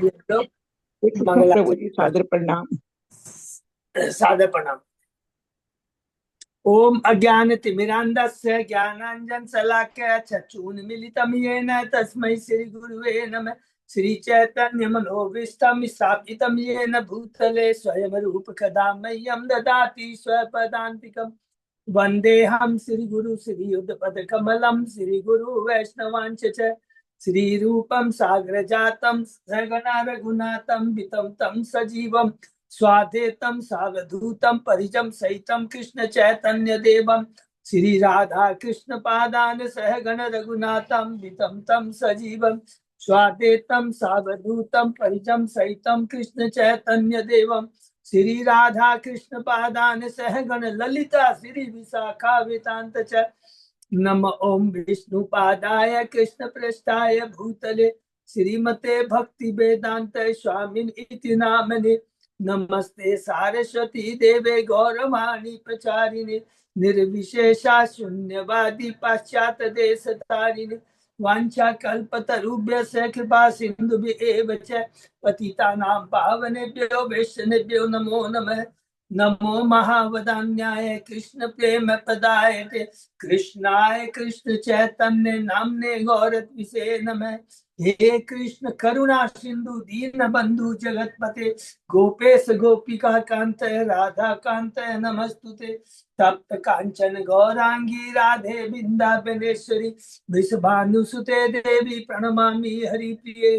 अभी हम लोग प्रभु जी सादर प्रणाम। सादर प्रणाम। ओम अज्ञानतिमिरान्धस्य ज्ञानाञ्जन शलाकया चक्षुन्मीलितं येन तस्मै श्री गुरुवे नमः। श्री चैतन्य मनोभीष्टं स्थापितं येन भूतले स्वयं रूप कदा मह्यं ददाति स्वपदान्तिकम्। वन्देऽहं श्री गुरु श्री युगपदकमलं श्री गुरु वैष्णवांश च श्री रूपं सागर जातं सगना रघुनाथं वितं तं सजीवं स्वाधेतं सावधूतं परिजं सहितं कृष्ण चैतन्य देवं श्री राधा कृष्ण पादान सहगण रघुनाथं वितं तं सजीवं स्वाधेतं सावधूतं परिजं सहितं कृष्ण चैतन्य देवं श्री राधा कृष्ण पादान सहगण ललिता श्री विशाखा वेदांत च नम ओम विष्णु पादाय कृष्ण पृष्ठाय भूतले श्रीमते भक्ति वेदांत स्वामिन इति नामने नमस्ते सारस्वती देवे गौरवाणी प्रचारिणे निर्विशेषा शून्यवादी पाश्चात्य देश तारिणे वांछा कल्पतरुभ्यस्य कृपा सिन्धुभ्येव च पतितानां पावनेभ्यो वैष्णवेभ्यो नमो नमः। नमो महावदान्याय कृष्ण प्रेम प्रदायते कृष्णाय कृष्ण चैतन्य नामने गौरत्विषे नमः। हे कृष्ण करुणा सिंधु दीन बंधु जगतपते गोपेश गोपिका कांत राधा कांत नमस्तुते तप्त कांचन गौरांगी राधे वृंदावनेश्वरी वृषभानुसुते देवी प्रणमामि हरिप्रिये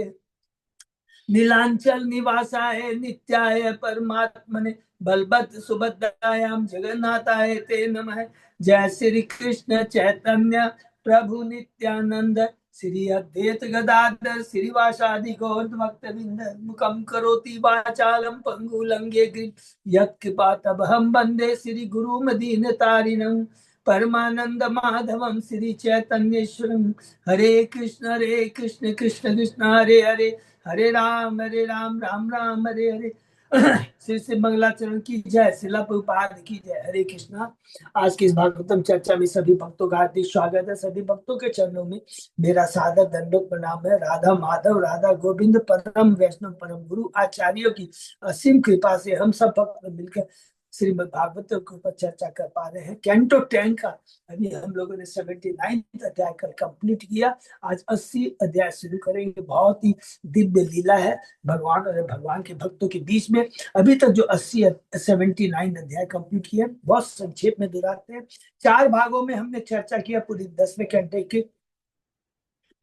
नीलांचल निवासाय नित्याय परमात्मने बलभद्र सुभद्रायां जगन्नाथाय ते नमः। जय श्री कृष्ण चैतन्य प्रभु नित्यानंद श्री अद्वैत गदाधर श्रीवासादि गौर भक्तवृंद मुखम करोति वाचालम पंगुलंगे यत्कृपातमहं वन्दे श्री गुरुमदीनतारिणं परमानंद माधवम श्री चैतन्येश्वरम। हरे कृष्ण कृष्ण कृष्ण हरे हरे हरे राम राम राम हरे हरे। श्री श्री मंगलाचरण की जय, शिला प्रभुपाद की जय। हरे कृष्णा। आज की इस भागवतम चर्चा में सभी भक्तों का हार्दिक स्वागत है। सभी भक्तों के चरणों में मेरा सादर दंडवत प्रणाम है। राधा माधव राधा गोविंद परम वैष्णव परम गुरु आचार्यों की असीम कृपा से हम सब भक्त मिलकर श्रीमद् भागवत के ऊपर चर्चा कर पा रहे हैं। कैंटो 10 का अभी हम लोगों ने 79 अध्याय कर कंप्लीट किया। आज 80 अध्याय शुरू करेंगे। बहुत ही दिव्य लीला है भगवान और भगवान के भक्तों के बीच में। अभी तक जो 79 अध्याय कंप्लीट किया, बहुत संक्षेप में दोहराते हैं। 4 भागों में हमने चर्चा किया पूरी 10वें घंटे के।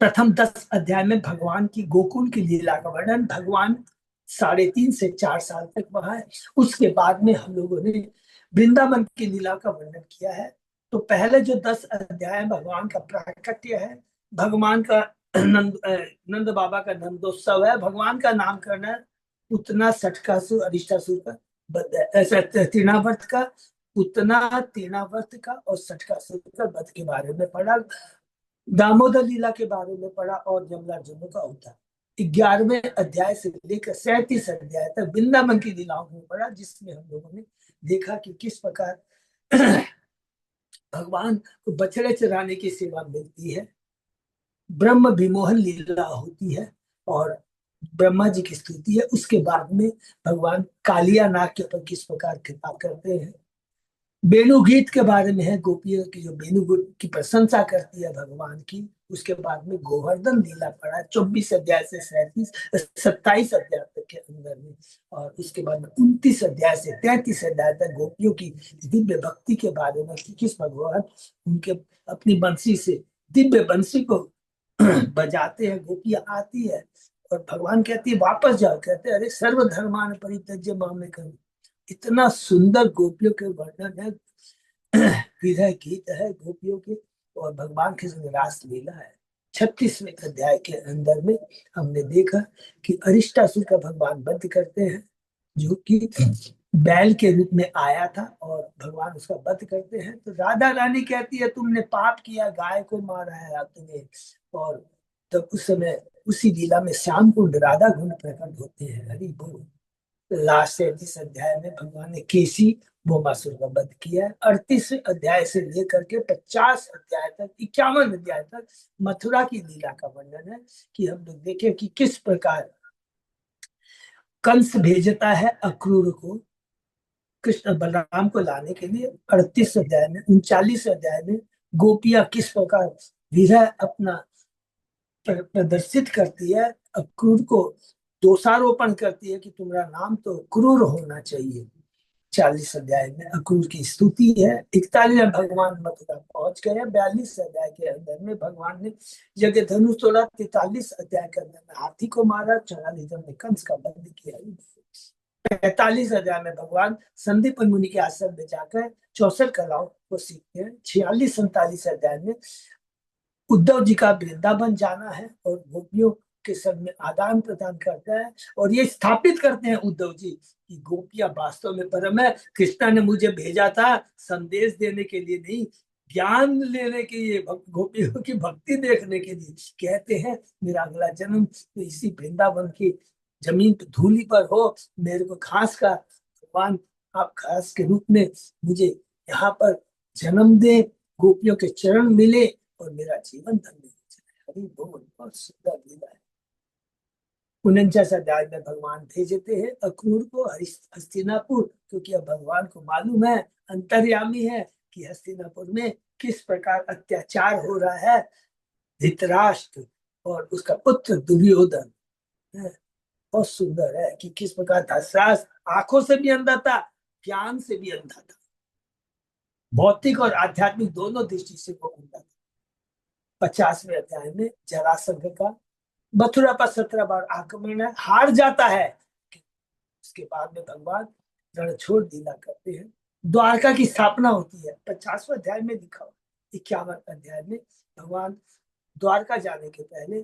प्रथम 10 अध्याय में भगवान की गोकुल की लीला का वर्णन, भगवान 3.5 से 4 साल तक वहां है। उसके बाद में हम लोगों ने वृंदावन की लीला का वर्णन किया है। तो पहले जो 10 अध्याय भगवान का प्राकट्य है, भगवान का नंद बाबा का नंदोत्सव है, भगवान का नामकरण है, उतना सटकासुर अरिष्टासुर का तृणावर्त का, उतना तृणावर्त का और सटकासुर का वध के बारे में पढ़ा, दामोदर लीला के बारे में पढ़ा और जमलार्जुन का अवतार। 11वें अध्याय से लेकर 37 अध्याय तक वृंदावन की लीलाओं में पढ़ा, जिसमें हम लोगों ने देखा कि किस प्रकार भगवान को बछड़े चराने की सेवा मिलती है, ब्रह्म विमोहन लीला होती है और ब्रह्मा जी की स्तुति है। उसके बाद में भगवान कालिया नाग के ऊपर किस प्रकार कृपा करते हैं। वेणुगीत के बारे में है, गोपियों की जो वेणुगीत की प्रशंसा करती है भगवान की। उसके बाद में गोवर्धन लीला पड़ा 24 अध्याय से 27 अध्याय तक के अंदर में, और उसके बाद में 29 अध्याय से 33 अध्याय तक गोपियों की दिव्य भक्ति के बारे में, किस भगवान उनके अपनी बंसी से दिव्य बंसी को बजाते हैं, गोपियां आती है और भगवान कहती है वापस जाओ, कहते हैं अरे सर्वधर्मान परित्यज्य माम एकम। इतना सुंदर गोपियों के वर्णन है, विरह गीत है गोपियों के और भगवान की रास लीला है। 36वें अध्याय के अंदर में हमने देखा कि अरिष्टासुर का भगवान वध करते हैं, जो कि बैल के रूप में आया था, और भगवान उसका वध करते हैं। तो राधा रानी कहती है तुमने पाप किया, गाय को मारा है तुमने। और तब उस समय उसी लीला में श्याम कुंड राधा कुंड प्रकट होते हैं। हरि बोल। लास्ट 37 अध्याय में भगवान ने केसी भोमासुर का वध किया है। 38वें अध्याय से लेकर के 50 अध्याय तक, 51 अध्याय तक मथुरा की लीला का वर्णन है, कि हम लोग देखें कि किस प्रकार कंस भेजता है अक्रूर को कृष्ण बलराम को लाने के लिए। 38 अध्याय में, 39 अध्याय में गोपियां किस प्रकार विरह अपना प्रदर्शित करती है, अक्रूर को दोषारोपण करती है कि तुम्हारा नाम तो क्रूर होना चाहिए। 40 अध्याय में अक्रूर की स्तुति है। 41 में भगवान मथुरा पहुंच गए हैं। 42 अध्याय के अंदर में भगवान ने यज्ञ धनुष तोड़ा। 43 अध्याय के अंदर में हाथी को मारा। 44 में कंस का बंद किया। 45 अध्याय में भगवान संदीपन मुनि के आश्रम में जाकर 64 कलाओं को सीखते हैं। 46 47 अध्याय में उद्धव जी का वृंदावन जाना है और गोपियों के संग में आदान प्रदान करता है और ये स्थापित करते हैं उद्धव जी कि गोपियां वास्तव में परम है। कृष्णा ने मुझे भेजा था संदेश देने के लिए नहीं, ज्ञान लेने के लिए, गोपियों की भक्ति देखने के लिए। कहते हैं मेरा अगला जन्म तो इसी वृंदावन की जमीन पे धूली पर हो, मेरे को घास का, भगवान आप घास के रूप में मुझे यहाँ पर जन्म दे, गोपियों के चरण मिले और मेरा जीवन धन्य हो जाए। हरि बोल। बहुत सुंदर लीला है। 49 अध्याय में भगवान भेजते हैं अक्रूर को हस्तिनापुर, क्योंकि अब भगवान को मालूम है, अंतर्यामी है कि हस्तिनापुर में किस प्रकार अत्याचार हो रहा है। धृतराष्ट्र और उसका पुत्र दुर्योधन, बहुत सुंदर है कि किस प्रकार धृतराष्ट्र आंखों से भी अंधा था, ज्ञान से भी अंधा था, भौतिक और आध्यात्मिक दोनों दृष्टि से वो अंधा था। 50वें अध्याय में जरासंध का मथुरा पर 17 बार आक्रमण है, हार जाता है। उसके बाद में भगवान रणछोड़ लीला करते हैं। द्वारका की स्थापना होती है। 50वें अध्याय में लिखा हुआ। 51 अध्याय में भगवान द्वारका जाने के पहले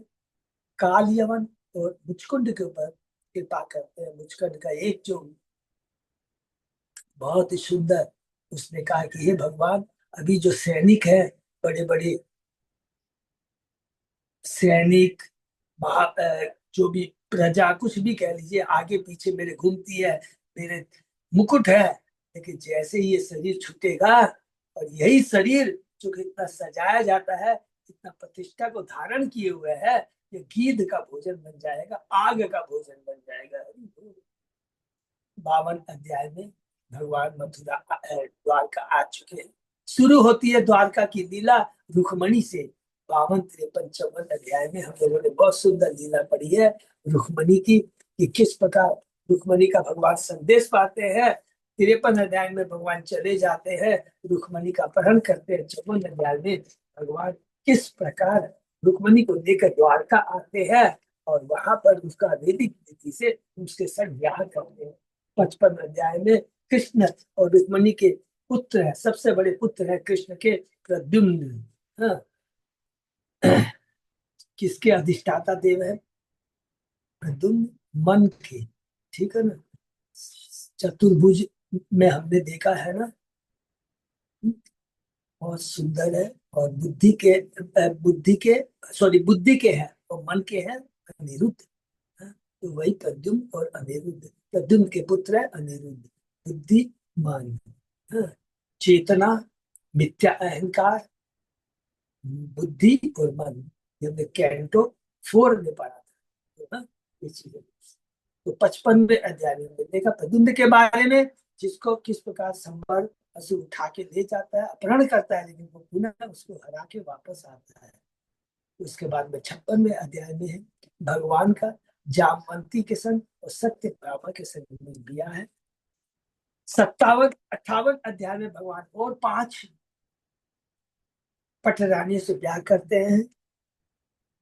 काल यवन और मुचकुंड के ऊपर कृपा करते हैं। मुचकुंड का एक जो बहुत ही सुंदर, उसने कहा कि हे भगवान, अभी जो सैनिक है, बड़े बड़े सैनिक, जो भी प्रजा, कुछ भी कह लीजिए, आगे पीछे मेरे घूमती है, मेरे मुकुट है, लेकिन जैसे ही ये शरीर छूटेगा, और यही शरीर जो इतना सजाया जाता है, इतना प्रतिष्ठा को धारण किए हुए है, ये गीध का भोजन बन जाएगा, आग का भोजन बन जाएगा। 52 अध्याय में भगवान मथुरा द्वारका आ चुके हैं। शुरू होती है द्वारका की लीला रुक्मणी से। 52 53 54 अध्याय में हम लोगों ने बहुत सुंदर लीला पढ़ी है रुक्मणी की, कि किस प्रकार रुक्मणी का भगवान संदेश पाते हैं। 53 अध्याय में भगवान चले जाते हैं, रुक्मणी का अपहरण करते हैं। 54 अध्याय में भगवान किस प्रकार रुक्मणी को लेकर द्वारका आते हैं और वहां पर उसका वैदिक रीति से उसके साथ ब्याह करते हैं। 55 अध्याय में कृष्ण और रुक्मणी के पुत्र है, सबसे बड़े पुत्र है कृष्ण के प्रद्युम्न। हाँ, किसके अधिष्ठाता देव है? प्रद्युम्न, मन के। ठीक है ना? चतुर्भुज में हमने देखा है ना, बहुत सुंदर है। और बुद्धि के है और मन के है अनिरुद्ध। हाँ, तो वही प्रद्युम्न और अनिरुद्ध। प्रद्युम्न के पुत्र है अनिरुद्ध, बुद्धिमान। हाँ, चेतना, मिथ्या अहंकार, बुद्धि और मन, ये हमने कैंटो 4 में पढ़ा था। हाँ, ये चीजें। तो 55वें अध्याय में देखा प्रद्युम्न के बारे में, जिसको किस प्रकार संवर असुर उठा के ले जाता है, अपहरण करता है, लेकिन वो पुनः उसको हरा के वापस आता है। उसके बाद में 56वें अध्याय में है भगवान का जामवंती के संग और सत्य भामा के संग में ब्याह है। 57 58 अध्याय में भगवान और 5 पटरानी से ब्याह करते हैं।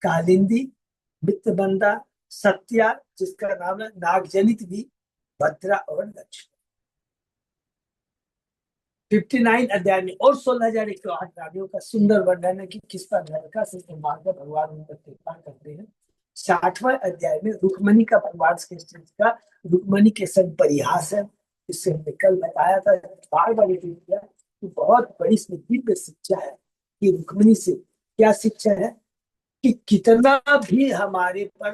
कालिंदी, मित्रबंदा, सत्या, जिसका नाम है नागजनित भी, भद्रा और लक्ष्मी। 59 अध्याय में और 16,108 रानियों का सुंदर वर्णन है कि किस पर नरका से मारकर भगवान उन पर कृपा करते हैं। 60वें अध्याय में रुक्मणी का भगवान श्री कृष्ण का रुक्मणी के संग परिहास है। इससे हमने कल बताया था, बार बार रिपीट किया कि बहुत बड़ी इसमें दिव्य शिक्षा है कि रुक्मणी से क्या शिक्षा है कि कितना भी हमारे पर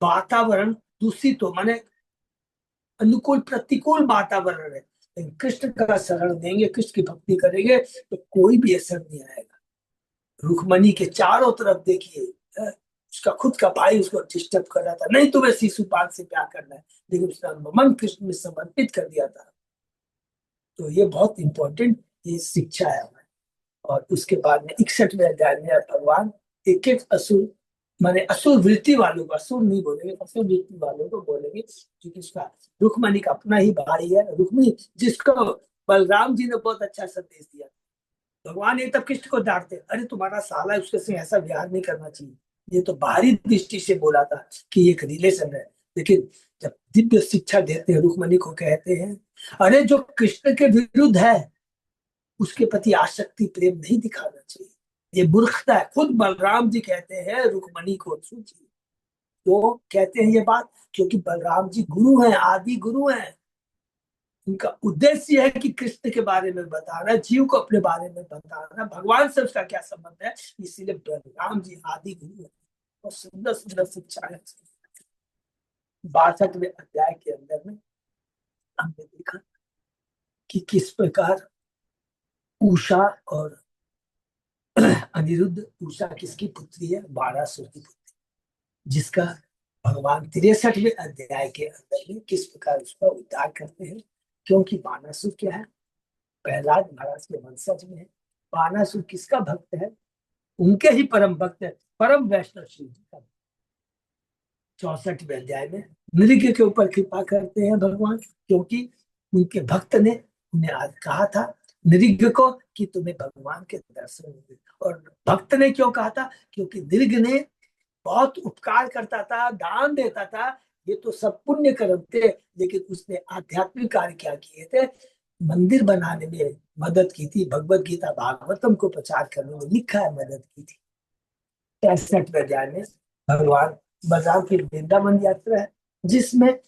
वातावरण दूषित हो, माने अनुकूल प्रतिकूल वातावरण है, लेकिन कृष्ण का शरण देंगे, कृष्ण की भक्ति करेंगे तो कोई भी असर नहीं आएगा। रुक्मणी के चारों तरफ देखिए, उसका खुद का भाई उसको डिस्टर्ब कर रहा था, नहीं तुम्हें शिशुपाल से प्यार करना है, लेकिन उसने मन कृष्ण में समर्पित कर दिया था। तो ये बहुत इंपॉर्टेंट ये शिक्षा है हमारी। और उसके बाद में 61वें अध्याय में भगवान एक एक असुर, माने असुर वृत्ति वालों को, असुर नहीं बोलेंगे, असुर वृत्ति वालों को बोलेंगे, क्योंकि उसका रुक्मणी का अपना ही भाई है, रुक्मणी जिसको बलराम जी ने बहुत अच्छा संदेश दिया। भगवान ये तब कृष्ण को डांटते, अरे तुम्हारा साला है, उसके संग ऐसा व्यवहार नहीं करना चाहिए। ये तो बाहरी दृष्टि से बोला था कि एक रिलेशन है, लेकिन जब दिव्य शिक्षा देते हैं रुक्मणी को कहते हैं, अरे जो कृष्ण के विरुद्ध है उसके प्रति आसक्ति प्रेम नहीं दिखाना चाहिए, ये मूर्खता है। खुद बलराम जी कहते हैं रुक्मणी को, सोचिए। तो कहते हैं ये बात क्योंकि बलराम जी गुरु हैं, आदि गुरु हैं। उनका उद्देश्य है कि कृष्ण के बारे में बताना, जीव को अपने बारे में बताना, भगवान से उसका क्या संबंध है, इसीलिए बलराम जी आदि गुरु है। और सुंदर सुंदर शिक्षाएं 62वें अध्याय के अंदर में हमने देखा कि किस प्रकार उषा और अनिरुद्ध, उषा किसकी पुत्री है, बाणासुर की पुत्री, जिसका भगवान 63वें अध्याय के अंदर में किस प्रकार उसका उद्धार करते हैं। क्योंकि बाणासुर क्या है, प्रहलाद महाराज के वंशज में है। बाणासुर किसका भक्त है, उनके ही परम भक्त है, परम वैष्णव शिव जी का। 64वें अध्याय में नृग के ऊपर कृपा करते हैं भगवान, क्योंकि उनके भक्त ने उन्हें आज कहा था नृग को कि तुम्हें भगवान के दर्शन होंगे। और भक्त ने क्यों कहा था, क्योंकि नृग ने बहुत उपकार करता था, दान देता था, ये तो सब पुण्य कर्म थे, लेकिन उसने आध्यात्मिक कार्य क्या किए थे, मंदिर बनाने में मदद की थी, भगवत गीता भागवतम को प्रचार करने में लिखा है मदद की थी। 63वें अध्याय में भगवान बलराम की वृंदावन यात्रा है, जिसमें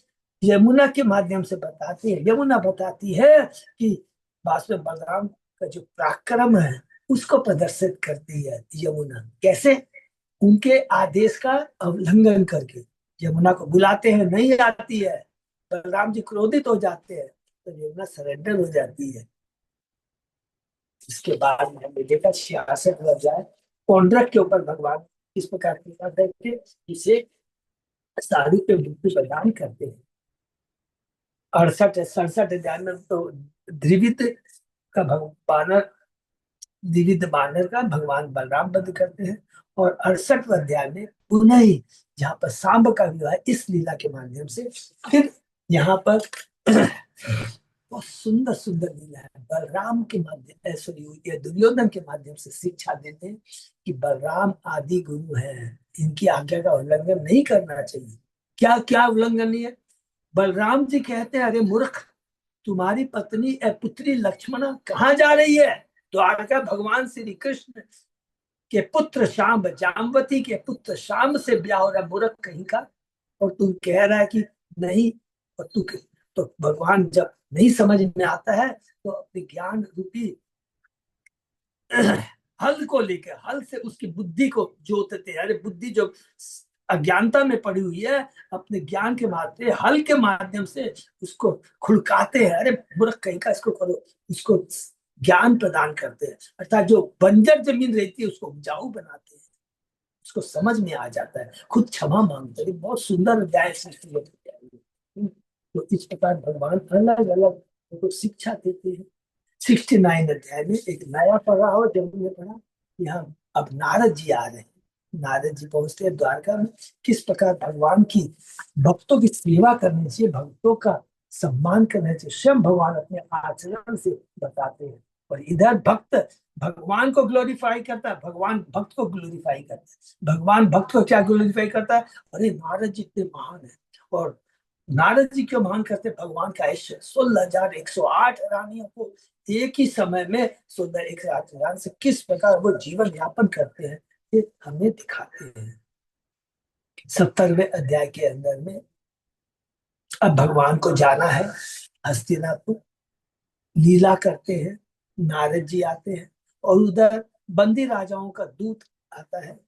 यमुना के माध्यम से बताती है, यमुना बताती है कि वास्तव में बलराम का जो पराक्रम है उसको प्रदर्शित करती है यमुना। कैसे, उनके आदेश का उल्लंघन करके यमुना को बुलाते हैं, नहीं आती है, बलराम जी क्रोधित हो जाते हैं, तो यमुना सरेंडर हो जाती है। इसके बाद में हमने देखा 66 अध्याय पौंड्रक के ऊपर भगवान इस प्रकार कृपा करके इसे साधु के मृत्यु प्रदान करते हैं। 67 अध्याय में तो द्विविध का भगवान, द्विविध बानर का भगवान बलराम वध करते हैं। और 68वें अध्याय में पुनः ही जहाँ पर सांब का विवाह इस लीला के माध्यम से, फिर यहाँ पर बहुत सुंदर सुंदर लीला है, बलराम के माध्यम, सॉरी दुर्योधन के माध्यम से शिक्षा देते हैं कि बलराम आदि गुरु हैं, इनकी आज्ञा का उल्लंघन नहीं करना चाहिए। क्या क्या उल्लंघन नहीं है, बलराम जी कहते हैं, अरे मूर्ख, तुम्हारी पत्नी पुत्री लक्ष्मणा कहाँ जा रही है, द्वारका भगवान श्री कृष्ण के पुत्र शाम, जामवती के पुत्र शाम से ब्याह हो रहा, मूर्ख कहीं का, और तू कह रहा है कि नहीं। और तू तो भगवान जब नहीं समझ में आता है तो अपने ज्ञान रूपी हल को लेकर, हल से उसकी बुद्धि को जोतते हैं। अरे बुद्धि जो अज्ञानता में पड़ी हुई है, अपने ज्ञान के माध्यम, हल के माध्यम से उसको खुड़काते हैं, अरे मूर्ख कहीं का, इसको करो, उसको ज्ञान प्रदान करते हैं। अर्थात जो बंजर जमीन रहती है उसको उपजाऊ बनाते हैं, उसको समझ में आ जाता है, खुद क्षमा मांगते हैं। बहुत सुंदर अध्याय सृष्टि में। तो इस प्रकार भगवान अलग अलग उनको शिक्षा देते हैं। 69 अध्याय में एक नया पढ़ा हो, जब हमने पढ़ा, यहाँ अब नारद जी आ रहे हैं, नारद जी पहुंचते हैं द्वारका में, किस प्रकार भगवान की भक्तों की सेवा करनी चाहिए, भक्तों का सम्मान करना चाहिए, स्वयं भगवान अपने आचरण से बताते हैं। और इधर भक्त भगवान को ग्लोरीफाई करता है, भगवान भक्त को ग्लोरीफाई करता है। भगवान भक्त को क्या ग्लोरीफाई करता है, अरे नारद जी इतने महान है। और नारद जी क्यों महान करते, भगवान का ऐश्वर्य, 16,108 रानियों को एक ही समय में 16,108 रानी से किस प्रकार वो जीवन यापन करते हैं, ये हमें दिखाते हैं। 70वें अध्याय के अंदर में अब भगवान को जाना है हस्तिनापुर, लीला करते हैं, नारद जी आते हैं, और उधर बंदी राजाओं का दूत आता है,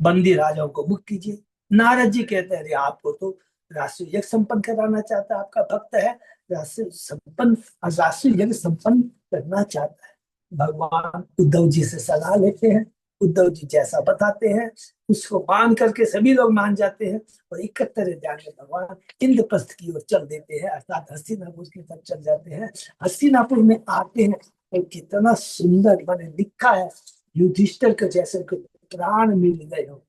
बंदी राजाओं को मुक्त कीजिए। नारद जी कहते हैं, अरे आपको तो राष्ट्रीय यज्ञ संपन्न कराना चाहता है, आपका भक्त है, राष्ट्रीय यज्ञ संपन्न करना चाहता है। भगवान उद्धव जी से सलाह लेते हैं, उद्धव जी जैसा बताते हैं उसको मान करके सभी लोग मान जाते हैं और 71 अध्याय में भगवान इंद्रप्रस्थ की ओर चल देते हैं, अर्थात हस्तिनापुर की तरफ चल जाते हैं। हस्तिनापुर में आते हैं और कितना सुंदर मैंने लिखा है, युधिष्ठिर के जैसे को प्राण मिल गए हो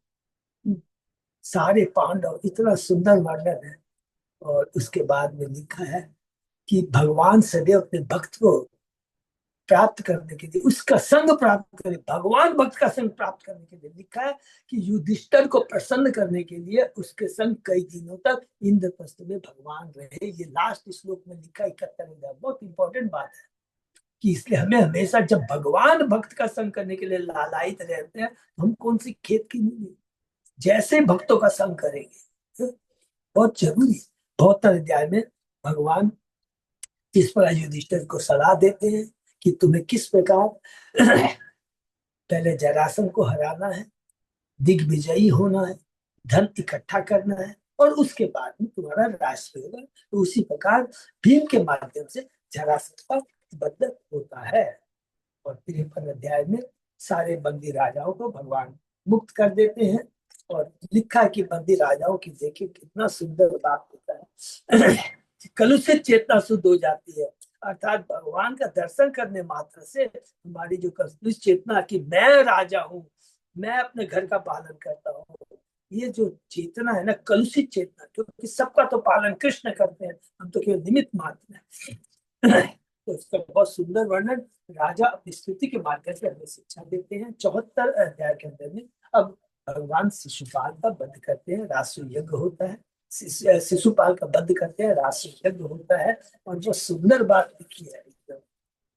सारे पांडव, इतना सुंदर वर्णन है। और उसके बाद में लिखा है कि भगवान सदैव अपने भक्त को प्राप्त करने के लिए, उसका संग प्राप्त करे, भगवान भक्त का संग प्राप्त करने के लिए लिखा है कि युधिष्ठिर को प्रसन्न करने के लिए उसके संग कई दिनों तक इंद्रप्रस्थ में भगवान रहे। ये लास्ट श्लोक में लिखा 71। बहुत इंपॉर्टेंट बात है कि इसलिए हमें हमेशा जब भगवान भक्त का संग करने के लिए लालायित रहते हैं तो हम कौन सी खेत की नहीं, जैसे भक्तों का संग करेंगे बहुत जरूरी। 72 अध्याय में भगवान इस पर युधिष्ठिर को सलाह देते हैं कि तुम्हें किस प्रकार पहले जरासंध को हराना है, दिग्विजयी होना है, धन इकट्ठा करना है और उसके बाद में तुम्हारा राष्ट्र होगा। तो उसी प्रकार भीम के माध्यम से जरासंध का बदल होता है। और 53 अध्याय में सारे बंदी राजाओं को भगवान मुक्त कर देते हैं। और लिखा है कि बंदी राजाओं की देखिए कितना सुंदर बात होता है कलुषित चेतना शुद्ध हो जाती है, अर्थात भगवान का दर्शन करने मात्र से हमारी जो कलुषित चेतना कि मैं राजा हूँ, मैं अपने घर का पालन करता हूँ, ये जो चेतना है ना कलुषित चेतना, क्योंकि सबका तो पालन कृष्ण करते हैं, हम तो केवल निमित्त मात्र हैं तो इसका बहुत सुंदर वर्णन राजा अपनी स्तुति के माध्यम से हमें शिक्षा देते हैं। 74 अध्याय के अंदर में अब भगवान शिशुपाल का वध करते हैं, राष्ट्र यज्ञ होता है, शिशुपाल का वध करते हैं, राष्ट्र यज्ञ होता है। और जो सुंदर बात लिखी है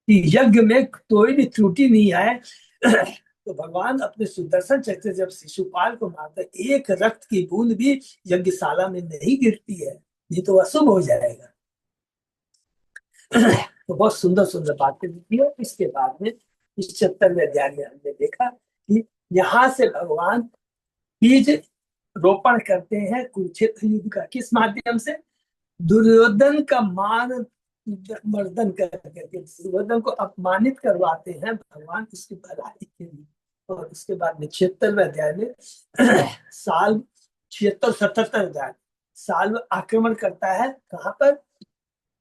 कि यज्ञ में कोई भी त्रुटि नहीं आए तो भगवान अपने सुदर्शन चक्र जब शिशुपाल को मारते, एक रक्त की बूंद भी यज्ञशाला में नहीं गिरती है, ये तो अशुभ हो जाएगा तो बहुत सुंदर सुंदर बातें लिखी है। इसके बाद में इस 76वें अध्याय में हमने देखा कि यहाँ से भगवान बीज रोपण करते हैं कुरुक्षेत्र युद्ध का, किस माध्यम से, दुर्योधन का मान मर्दन करके दुर्योधन को अपमानित करवाते हैं भगवान इसकी भलाई के लिए। और उसके बाद में 76वें अध्याय में साल 76-77 अध्याय साल आक्रमण करता है, कहाँ पर,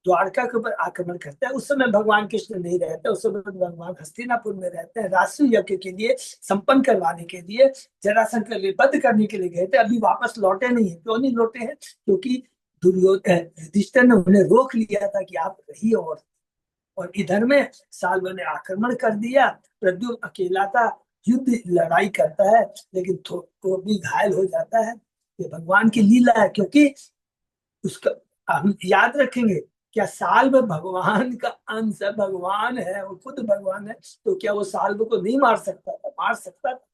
द्वारका के ऊपर आक्रमण करता है। उस समय भगवान कृष्ण नहीं रहते, उस समय भगवान हस्तिनापुर में रहते हैं, राष्ट्रीय यज्ञ के लिए संपन्न करवाने के लिए जरासंध के लिए वध करने के लिए गए थे, अभी वापस लौटे नहीं है। क्यों नहीं लौटे हैं, क्योंकि दुर्योधन युधिष्ठिर ने उन्हें रोक लिया था कि आप रहिए। और इधर में साल्व ने आक्रमण कर दिया, प्रद्युम्न अकेला था, युद्ध लड़ाई करता है लेकिन तो भी घायल हो जाता है। ये भगवान की लीला है, क्योंकि उसका हम याद रखेंगे क्या साल्व भगवान का अंश है, भगवान है, वो खुद भगवान है, तो क्या वो साल्व को नहीं मार सकता था, मार सकता था,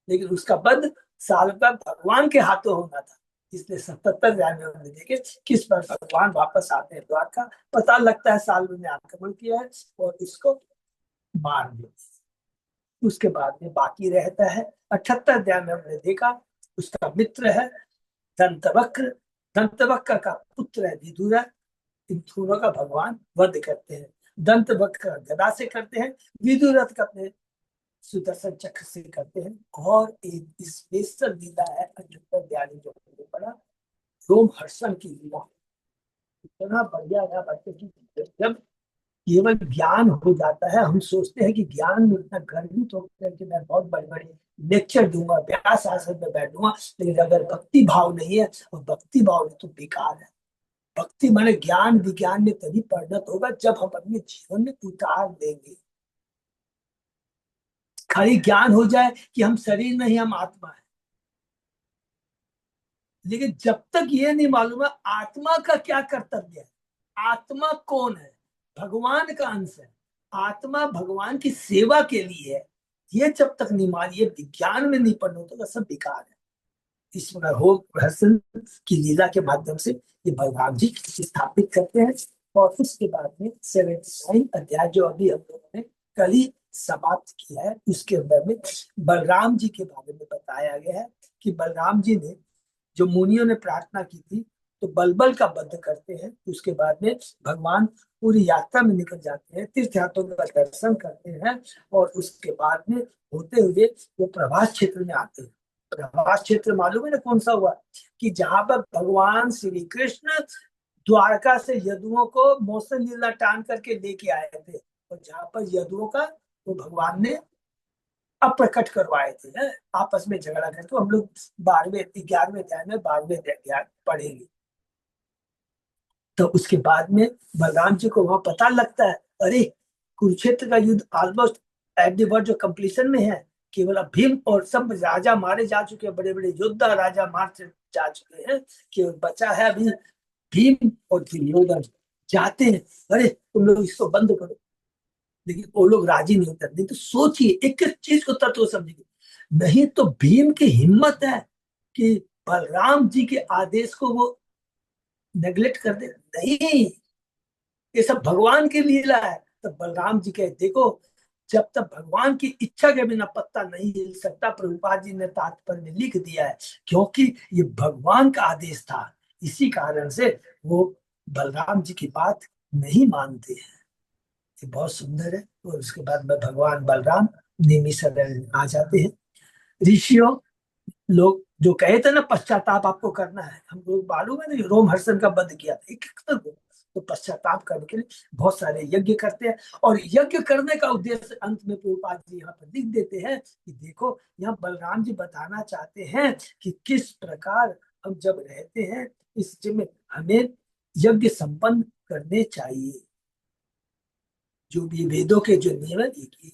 लेकिन उसका वध साल्व का भगवान के हाथों होना था। इसलिए 77 अध्याय में हमने देखे किस पर भगवान वापस आते हैं द्वारका, पता लगता है साल्व ने आक्रमण किया है और इसको मार दिया। उसके बाद में बाकी रहता है 78 अध्याय में हमने देखा उसका मित्र है दंतवक्र, दंतवक्र का पुत्र है विदुर, इन दोनों का भगवान वध करते हैं। दंतवक्र का गदा से करते हैं, विदुरथ का अपने सुदर्शन चक्र से करते हैं। और एक स्पेशल लीला है 78 अध्याय जो हमने पढ़ा, रोमहर्षण की लीला, इतना बढ़िया है बच्चे की। जब केवल ज्ञान हो जाता है, हम सोचते हैं कि ज्ञान में इतना गर्वित होकर कि मैं बहुत बड़ी बड़ी लेक्चर दूंगा, व्यास आसन में बैठूंगा, लेकिन अगर भक्ति भाव नहीं है और भक्ति भाव नहीं तो बेकार है। भक्ति माने ज्ञान विज्ञान में तभी परिणत होगा जब हम अपने जीवन में उतार देंगे। खाली ज्ञान हो जाए कि हम शरीर नहीं हम आत्मा है, लेकिन जब तक ये नहीं मालूम है आत्मा का क्या कर्तव्य है, आत्मा कौन है, भगवान का अंश है, आत्मा भगवान की सेवा के लिए है, ये जब तक नहीं मानिए विज्ञान में नहीं परिणत होगा, सब बेकार है। इस प्रकार हो हसन की लीला के माध्यम से ये भगवान जी स्थापित करते हैं। और उसके बाद में 79 अध्याय जो अभी हम लोगों ने कल ही समाप्त किया है, उसके अंदर में बलराम जी के बारे में बताया गया है कि बलराम जी ने जो मुनियों ने प्रार्थना की थी तो बलबल का वध करते हैं। उसके बाद में भगवान पूरी यात्रा में निकल जाते हैं, तीर्थ यात्रों का दर्शन करते हैं, और उसके बाद में होते हुए वो प्रभास क्षेत्र में आते हैं। प्रभास क्षेत्र मालूम है ना कौन सा हुआ? कि जहां पर भगवान श्री कृष्ण द्वारका से यदुओं को मौसम लीला टान करके लेके आए थे, और जहां पर यदुओं का वो भगवान ने अप्रकट करवाए थे, हैं? आपस में झगड़ा करके। तो हम लोग 11वें अध्याय में 12वें अध्याय पढ़ेंगे। तो उसके बाद में बलराम जी को वहां पता लगता है, अरे कुरुक्षेत्र का युद्ध almost at the verge of completion में है। केवल अब भीम और सब राजा मारे जा चुके हैं, बड़े बड़े योद्धा राजा मार जा चुके हैं, केवल बचा है अभी भीम और दुर्योधन। जाते हैं, अरे तुम लोग इसको बंद करो, लेकिन वो लोग राजी नहीं होते। नहीं तो सोचिए, एक एक चीज को तत्व समझिए। नहीं तो भीम की हिम्मत है कि बलराम जी के आदेश को वो नेग्लेक्ट कर दे। नहीं, ये सब भगवान की लीला है। तो बलराम जी कहे, देखो जब तक भगवान की इच्छा के बिना पत्ता नहीं हिल सकता। प्रभुपाद जी ने तात्पर्य में लिख दिया है, क्योंकि ये भगवान का आदेश था, इसी कारण से वो बलराम जी की बात नहीं मानते हैं। ये बहुत सुंदर है। और उसके बाद में भगवान बलराम निमिषद आ जाते हैं। ऋषियों लोग जो कहे थे ना पश्चाताप आपको करना है, हम लोग मालूम है ना रोम हर्षण का वध किया था एक एक करके। तो पश्चाताप करने के लिए बहुत सारे यज्ञ करते हैं, और यज्ञ करने का उद्देश्य अंत में प्रभुपाद जी यहाँ पर लिख देते हैं कि देखो यहाँ बलराम जी बताना चाहते हैं कि किस प्रकार हम जब रहते हैं इस में हमें यज्ञ संपन्न करने चाहिए। जो भी वेदों के जो नियम है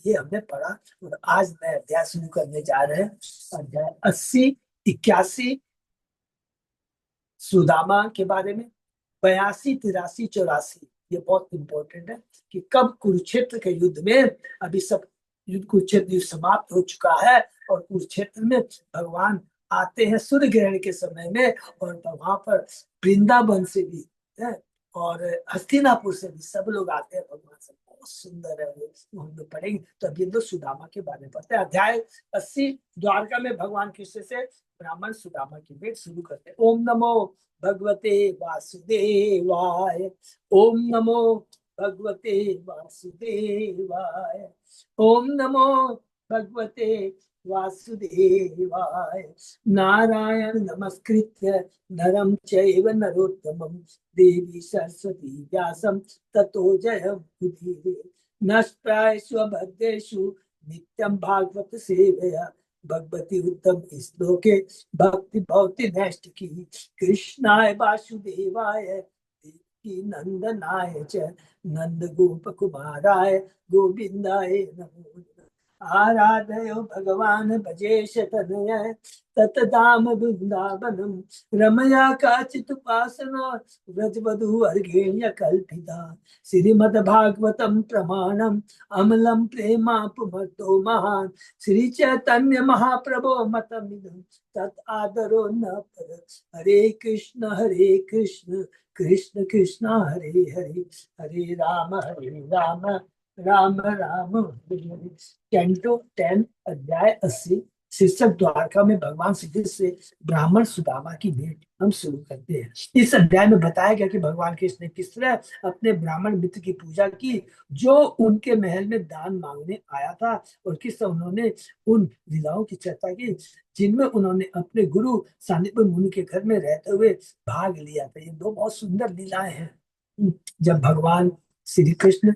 ये हमने पढ़ा। और आज नया अध्याय शुरू करने जा रहे हैं, अध्याय 80, 81 सुदामा के बारे में, 82, 83, 84। ये बहुत इंपॉर्टेंट है कि कब कुरुक्षेत्र के युद्ध में, अभी सब युद्ध कुरुक्षेत्र युद्ध समाप्त हो चुका है, और कुरुक्षेत्र में भगवान आते हैं सूर्य ग्रहण के समय में, और वहां पर वृंदावन से भी है और हस्तिनापुर से भी सब लोग आते हैं भगवान से। बहुत सुंदर है वो हम लोग पढ़ेंगे। तो अभी हम लोग सुदामा के बारे में पढ़ते हैं। अध्याय 80, द्वारका में भगवान कृष्ण से ब्राह्मण सुदामा की भेंट शुरू करते हैं। ओम नमो भगवते वासुदेवाय, ओम नमो भगवते वासुदेवाय, ओम नमो भगवते वासुदेवाय। नारायण नमस्कृत्य नरं चैव नरोत्तमं देवी सरस्वती व्यासं ततो जयमुदीरये। नष्टायेषु भद्रेषु नित्यं भागवत सेवया भगवती उत्तम श्लोके भक्ति भवति नष्ट की। कृष्णाय वासुदेवाय देवकी नंदनाय च नंद गोप कुमाराय गोविंदाय नमो नमः। आराधयो भगवान भजेश तनय ततदाम वृंदावनम रमया काचिदुपासना व्रजवधू अर्घेण्य कल्पिता। श्रीमद्भागवतम प्रमाणम अमलम प्रेमापुमतो महान श्री चैतन्य महाप्रभो मतमिदं तत् आदरो न पर। हरे कृष्ण कृष्ण कृष्ण हरे हरे, हरे राम राम राम हरे हरे। कैंटो 10 अध्याय 80 शीर्षक द्वारका में भगवान श्री कृष्ण से ब्राह्मण सुदामा की भेंट हम शुरू करते हैं। इस अध्याय में बताया गया कि भगवान कृष्ण ने किस तरह अपने ब्राह्मण मित्र की पूजा की जो उनके महल में दान मांगने आया था, और किस तरह उन्होंने उन लीलाओं की चर्चा की जिनमें उन्होंने अपने गुरु सांदीपनि मुनि के घर में रहते हुए भाग लिया था। ये दो बहुत सुंदर लीलाएं हैं। जब भगवान श्री कृष्ण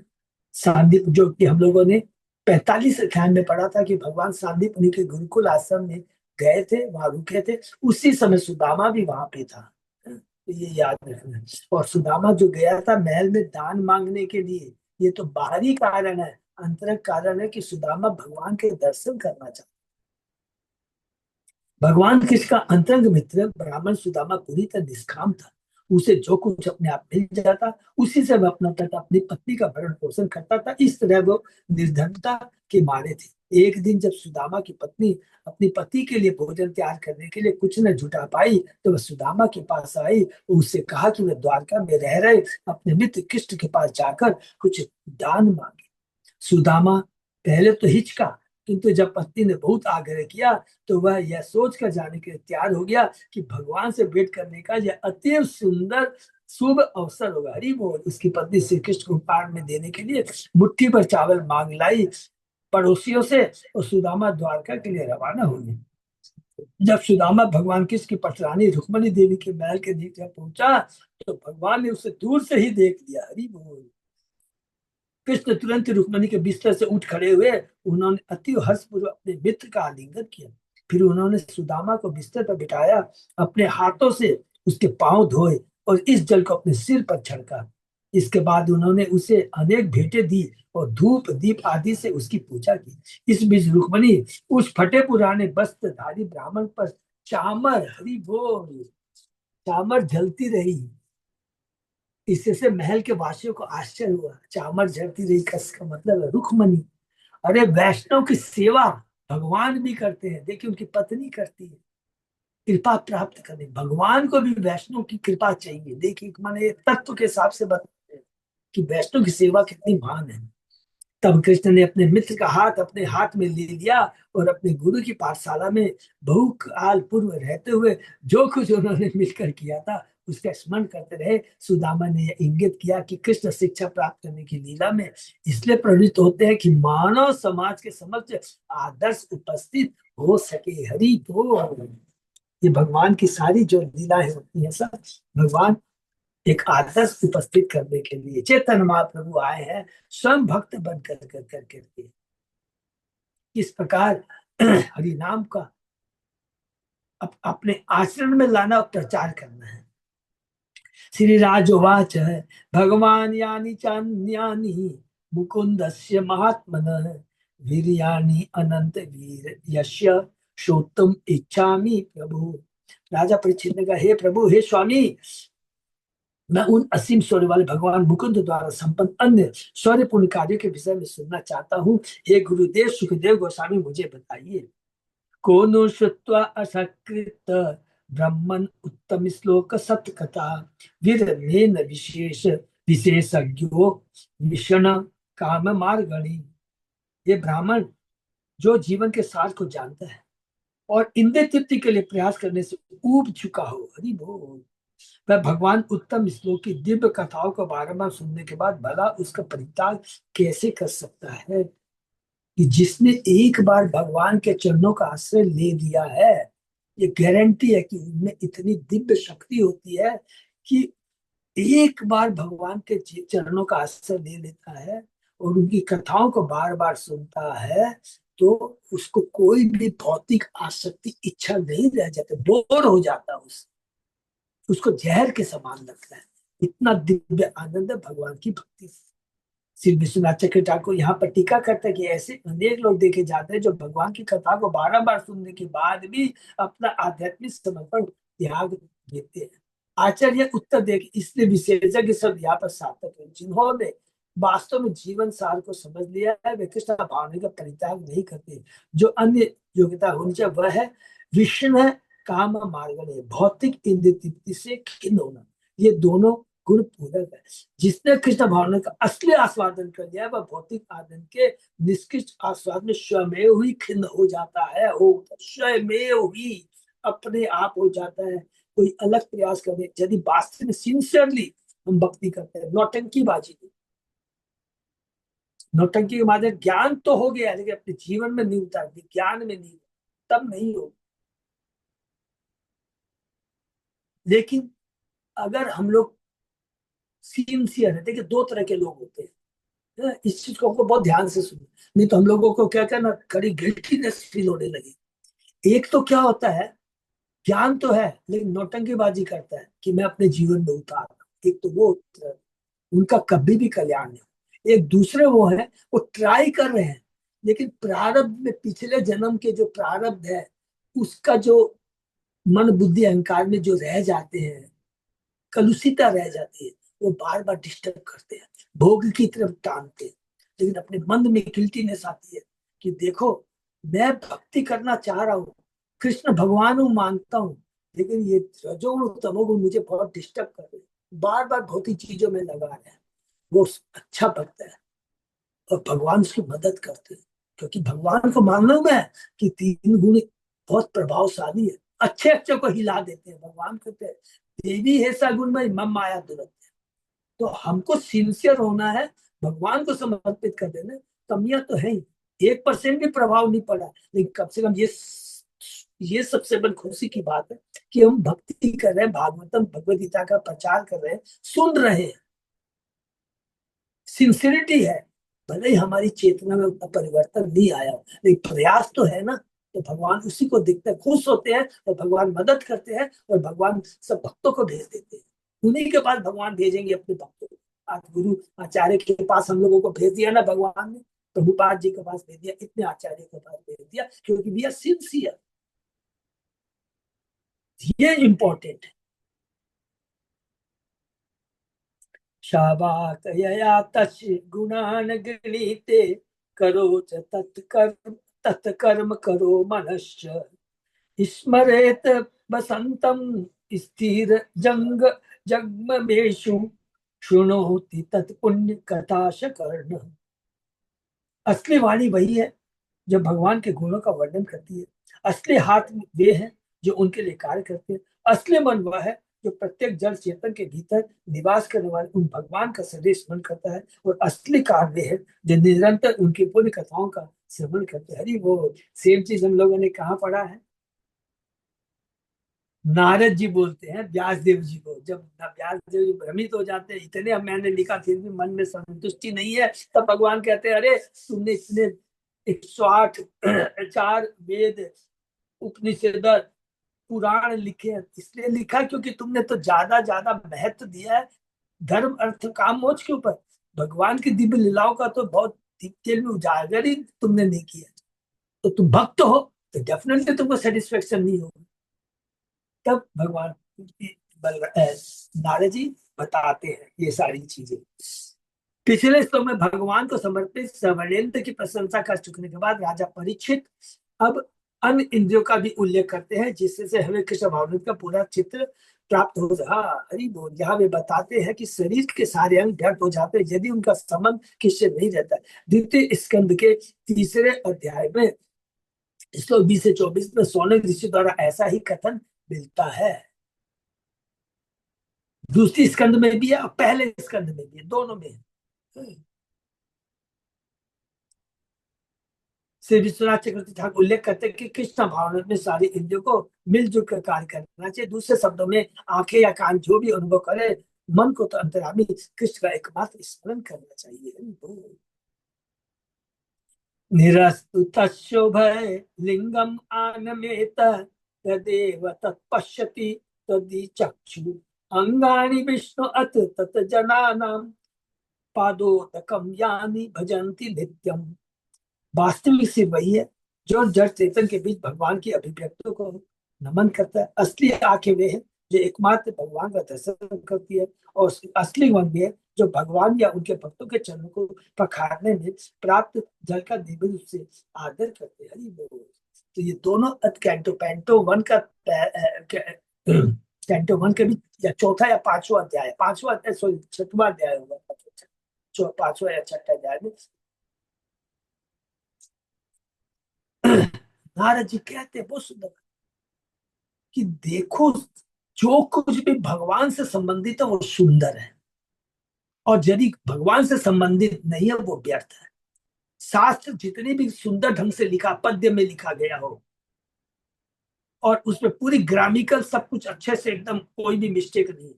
सांदीप, जो कि हम लोगों ने 45 अध्याय में पढ़ा था कि भगवान सांदीप उन्हीं के गुरुकुल आश्रम में गए थे, वहां रुके थे, उसी समय सुदामा भी वहां पे था। तो ये याद रखना। और सुदामा जो गया था महल में दान मांगने के लिए, ये तो बाहरी कारण है। अंतरंग कारण है कि सुदामा भगवान के दर्शन करना चाहता। भगवान कृष्ण का अंतरंग मित्र ब्राह्मण सुदामा पूरी तरह निष्काम था। उसे जो कुछ अपने आप मिल जाता उसी से वह अपना तथा अपनी पत्नी का भरण पोषण करता था। इस तरह वो निर्धनता के मारे थे। एक दिन जब सुदामा की पत्नी अपनी पति के लिए भोजन तैयार करने के लिए कुछ न जुटा पाई, तो वह सुदामा के पास आई और उससे कहा कि वह द्वारका में रह रहे अपने मित्र कृष्ण के पास जाकर कुछ दान मांगे। सुदामा पहले तो हिचका, किंतु जब पत्नी ने बहुत आग्रह किया तो वह यह सोच कर जाने के लिए तैयार हो गया कि भगवान से भेंट करने का यह अति सुंदर शुभ अवसर होगा। हरि बोल। उसकी पत्नी श्री कृष्ण को उपहार में देने के लिए मुट्ठी भर चावल मांग लाई पड़ोसियों से और सुदामा द्वारका के लिए रवाना हो गई। जब सुदामा भगवान कृष्ण की पटरानी रुक्मणी देवी के महल के नीचे पहुंचा तो भगवान ने उसे दूर से ही देख लिया। हरि बोल। कृष्ण तुरंत रुक्मणी के बिस्तर से उठ खड़े हुए। उन्होंने अति हर्षपूर्वक अपने मित्र का आलिंगन किया। फिर उन्होंने सुदामा को बिस्तर पर बिठाया, अपने हाथों से उसके पांव धोए और इस जल को अपने सिर पर छिड़का। इसके बाद उन्होंने उसे अनेक भेंटें दी और धूप दीप आदि से उसकी पूजा की। इस बीच रुक्मणी उस फटे पुराने वस्त्रधारी ब्राह्मण पर चामर, हरि बोल, चामर जलती रही। इससे महल के वासियों को आश्चर्य हुआ। चामर झड़ती रही का मतलब है रुक्मणी। अरे वैष्णव की सेवा भगवान भी करते हैं। देखिए उनकी पत्नी करती है कृपा प्राप्त करने। भगवान को भी वैष्णव की कृपा चाहिए। देखिए मैंने तत्व के हिसाब से बताते हैं कि वैष्णव की सेवा कितनी महान है। तब कृष्ण ने अपने मित्र का हाथ अपने हाथ में ले लिया और अपने गुरु की पाठशाला में बहुकाल पूर्व रहते हुए जो कुछ उन्होंने मिलकर किया था उसका स्मरण करते रहे। सुदामा ने यह इंगित किया कि कृष्ण शिक्षा प्राप्त करने की लीला में इसलिए प्रवृत्त होते हैं कि मानव समाज के समक्ष आदर्श उपस्थित हो सके। हरि बोल। ये भगवान की सारी जो लीलाएं होती हैं सब भगवान एक आदर्श उपस्थित करने के लिए चैतन्य महाप्रभु आए हैं स्वयं भक्त बन कर करके इस प्रकार हरि नाम का अपने आचरण में लाना और प्रचार करना है। श्री राजोवाच भगवान यानी चान्यानि मुकुंदस्य महात्मनः वीर्याणि अनंत वीर यस्य श्रोतुम इच्छामि प्रभु। राजा परीक्षित ने कहा, हे प्रभु, हे स्वामी, मैं उन असीम शौर्य वाले भगवान मुकुंद द्वारा संपन्न अन्य शौर्यपूर्ण कार्यों के विषय में सुनना चाहता हूँ। हे गुरुदेव सुखदेव गोस्वामी, मुझे बताइए। कोनो श्रुत्वा असकृत ब्रह्मन उत्तम श्लोक सत्य कथा विरमेन विशेष विशेषज्ञो विषण काम मार्गणी। ये ब्राह्मण जो जीवन के सार को जानता है और इंद्रिय तृप्ति के लिए प्रयास करने से ऊब चुका हो, हरि बोल, वह भगवान उत्तम श्लोक की दिव्य कथाओं को बारंबार सुनने के बाद भला उसका परित्याग कैसे कर सकता है। कि जिसने एक बार भगवान के चरणों का आश्रय ले लिया है, ये गारंटी है कि उनमें इतनी दिव्य शक्ति होती है कि एक बार भगवान के चरणों का आश्रय ले लेता है और उनकी कथाओं को बार बार सुनता है तो उसको कोई भी भौतिक आसक्ति इच्छा नहीं रह जाती, बोर हो जाता उसको जहर के समान लगता है। इतना दिव्य आनंद है भगवान की भक्ति। श्री विश्वनाथ चक्रवर्ती ठाकुर यहाँ पर टीका करते हैं कि ऐसे अनेक लोग देखे जाते हैं जो भगवान की कथा को बार बार सुनने के बाद भी अपना आध्यात्मिक समर्पण त्याग देते हैं। आचार्य उत्तर देख इसलिए विशेषज्ञ सब यहाँ पर सार्थक है जिन्होंने वास्तव में जीवन सार को समझ लिया है। वे कृष्ण भावना का परित्याग नहीं करते। जो अन्य योग्यता होनी चाहिए वह है विष्णु काम मार्ग है, भौतिक इंद्रिय तृप्ति से खिन्न होना। ये दोनों गुण पूरक है। जिसने कृष्ण भावना का असली आस्वादन कर लिया वह भौतिक आनंद के निष्कृष्ट आस्वाद में स्वयं ही खिन्न हो जाता है। स्वयं ही अपने आप हो जाता है। कोई अलग प्रयास करने, यदि वास्तव में सिंसियरली हम भक्ति करते हैं, नौटंकीबाजी नहीं। नौटंकी के माध्यम ज्ञान तो हो गया लेकिन अपने जीवन में नहीं उतारती, ज्ञान में नहीं, तब नहीं हो। लेकिन अगर हम लोग सिंसियर है, देखिए दो तरह के लोग होते हैं, इस चीज को बहुत ध्यान से सुनो, नहीं तो हम लोगों को क्या करना, कड़ी गिल्टीनेस फील होने लगी। एक तो क्या होता है, ज्ञान तो है लेकिन नौटंकीबाजी करता है कि मैं अपने जीवन में उतार। एक तो वो उनका कभी भी कल्याण नहीं। एक दूसरे वो है, वो ट्राई कर रहे हैं लेकिन प्रारब्ध में, पिछले जन्म के जो प्रारब्ध है उसका जो मन बुद्धि अहंकार में जो रह जाते हैं, कलुषिता रह जाती है, वो बार बार डिस्टर्ब करते हैं, भोग की तरफ टानते हैं। लेकिन अपने मन में गिल्टीनेस आती है कि देखो मैं भक्ति करना चाह रहा हूँ, कृष्ण भगवान हूँ, मानता हूँ, लेकिन ये रजोगुण तमोगुण मुझे बहुत डिस्टर्ब कर रहे हैं, बार बार भौतिक चीजों में लगा रहे हैं। वो अच्छा भक्त है और भगवान उसकी मदद करते हैं। क्योंकि भगवान को मालूम है कि 3 गुण बहुत प्रभावशाली है, अच्छे अच्छे को हिला देते हैं। भगवान कहते हैं देवी है सगुण में मम माया दुरत। तो हमको सिंसियर होना है, भगवान को समर्पित कर देना। कमियां तो है ही, 1% भी प्रभाव नहीं पड़ा, लेकिन कम से कम ये सबसे बड़ी खुशी की बात है कि हम भक्ति कर रहे हैं, भागवतम भगवद गीता का प्रचार कर रहे हैं, सुन रहे हैं, सिंसियरिटी है। भले ही हमारी चेतना में उतना परिवर्तन नहीं आया, लेकिन प्रयास तो है ना। तो भगवान उसी को देखते हैं, खुश होते हैं, और भगवान मदद करते हैं, और भगवान सब भक्तों को भेज देते हैं। उन्हीं के पास भगवान भेजेंगे अपने भक्तों को। आज गुरु आचार्य के पास हम लोगों को भेज दिया ना भगवान ने, प्रभुपाद जी के पास भेज दिया, इतने आचार्य के पास भेज दिया, क्योंकि वी आर सिंसियर। ये इंपॉर्टेंट है। शाबातया तस् गुणान गणिते करो च तत्कर्म करो मनश्च स्मरेत बसंतम स्थिर जगमेषु शृणोति तत्पुण्य कथाश कर्ण। असली वाणी वही है जो भगवान के गुणों का वर्णन करती है। असली हाथ वे हैं जो उनके लिए कार्य करते हैं। असली मन वह है जो प्रत्येक जड़ चेतन के भीतर निवास करने वाले उन भगवान का सदैव स्मरण करता है। और असली कार वे है जो निरंतर उनकी पुण्य कथाओं का श्रवण करते हैं। हरी वो सेम चीज हम लोगों ने कहाँ पढ़ा है? नारद जी बोलते हैं व्यास देव जी को, जब व्यास देव जी भ्रमित हो जाते हैं, इतने अब मैंने लिखा फिर भी मन में संतुष्टि नहीं है, तब भगवान कहते हैं अरे तुमने इतने 108 4 वेद उपनिषद पुराण लिखे हैं, इसलिए लिखा क्योंकि तुमने तो ज्यादा ज्यादा महत्व दिया है धर्म अर्थ काम मोक्ष के ऊपर। भगवान की दिव्य लीलाओं का तो बहुत डिटेल में उजागर ही तुमने नहीं किया। तो तुम भक्त हो तो डेफिनेटली तुमको सेटिस्फेक्शन नहीं होगा। तब भगवान नारद जी बताते हैं ये सारी चीजें। पिछले श्लोक में भगवान को समर्पित सवर्णेन्द्र की प्रशंसा कर चुकने के बाद राजा परीक्षित अब अन्य इंद्रियों का भी उल्लेख करते हैं, जिससे हमें कृष्ण भावनामृत का पूरा चित्र प्राप्त हो रहा। हरि बोल। यहाँ वे बताते हैं कि शरीर के सारे अंग व्यर्थ हो जाते हैं यदि उनका संबंध किससे नहीं रहता। द्वितीय स्कंद के 3 अध्याय में श्लोक 20 से 24 में सौनक ऋषि द्वारा ऐसा ही कथन मिलता है। दूसरी स्कंद में भी है और पहले स्कंद में भी है, दोनों में है। श्री विश्वनाथ चक्रवर्ती ठाकुर उल्लेख करते हैं कि कृष्ण भावना में सारी इंद्रियों को मिलजुल कर कार्य करना चाहिए। दूसरे शब्दों में आंखें या कान जो भी अनुभव करे, मन को तो अंतर्यामी कृष्ण का एकमात्र स्मरण करना चाहिए। निरस्तुतशोभय लिंगम आनमेत तदेव तत्पश्यति तदि चक्षु अंगानि विष्णु अथ तत जनानां पादोदकम यानि भजन्ति नित्यम। वास्तविक से वही है जो जड़ चेतन के बीच भगवान की अभिव्यक्तियों को नमन करता है। असली आंखें वे हैं जो एकमात्र भगवान का दर्शन करती है, और असली मन भी है जो भगवान या उनके भक्तों के चरणों को पखारने में प्राप्त जल का दिव्य रूप से आदर करते हैं। हरि बोल। तो ये दोनों कैंटो पैंटो वन का कैंटो वन के भी या चौथा या पांचवा अध्याय, पांचवा अध्याय सॉरी छठवां अध्याय होगा, पांचवा या छठा अध्याय में नारद जी कहते हैं बहुत सुंदर कि देखो जो कुछ भी भगवान से संबंधित है वो सुंदर है, और यदि भगवान से संबंधित नहीं है वो व्यर्थ है। शास्त्र जितने भी सुंदर ढंग से लिखा, पद्य में लिखा गया हो और उसमें पूरी ग्रामिकल सब कुछ अच्छे से एकदम कोई भी मिस्टेक नहीं,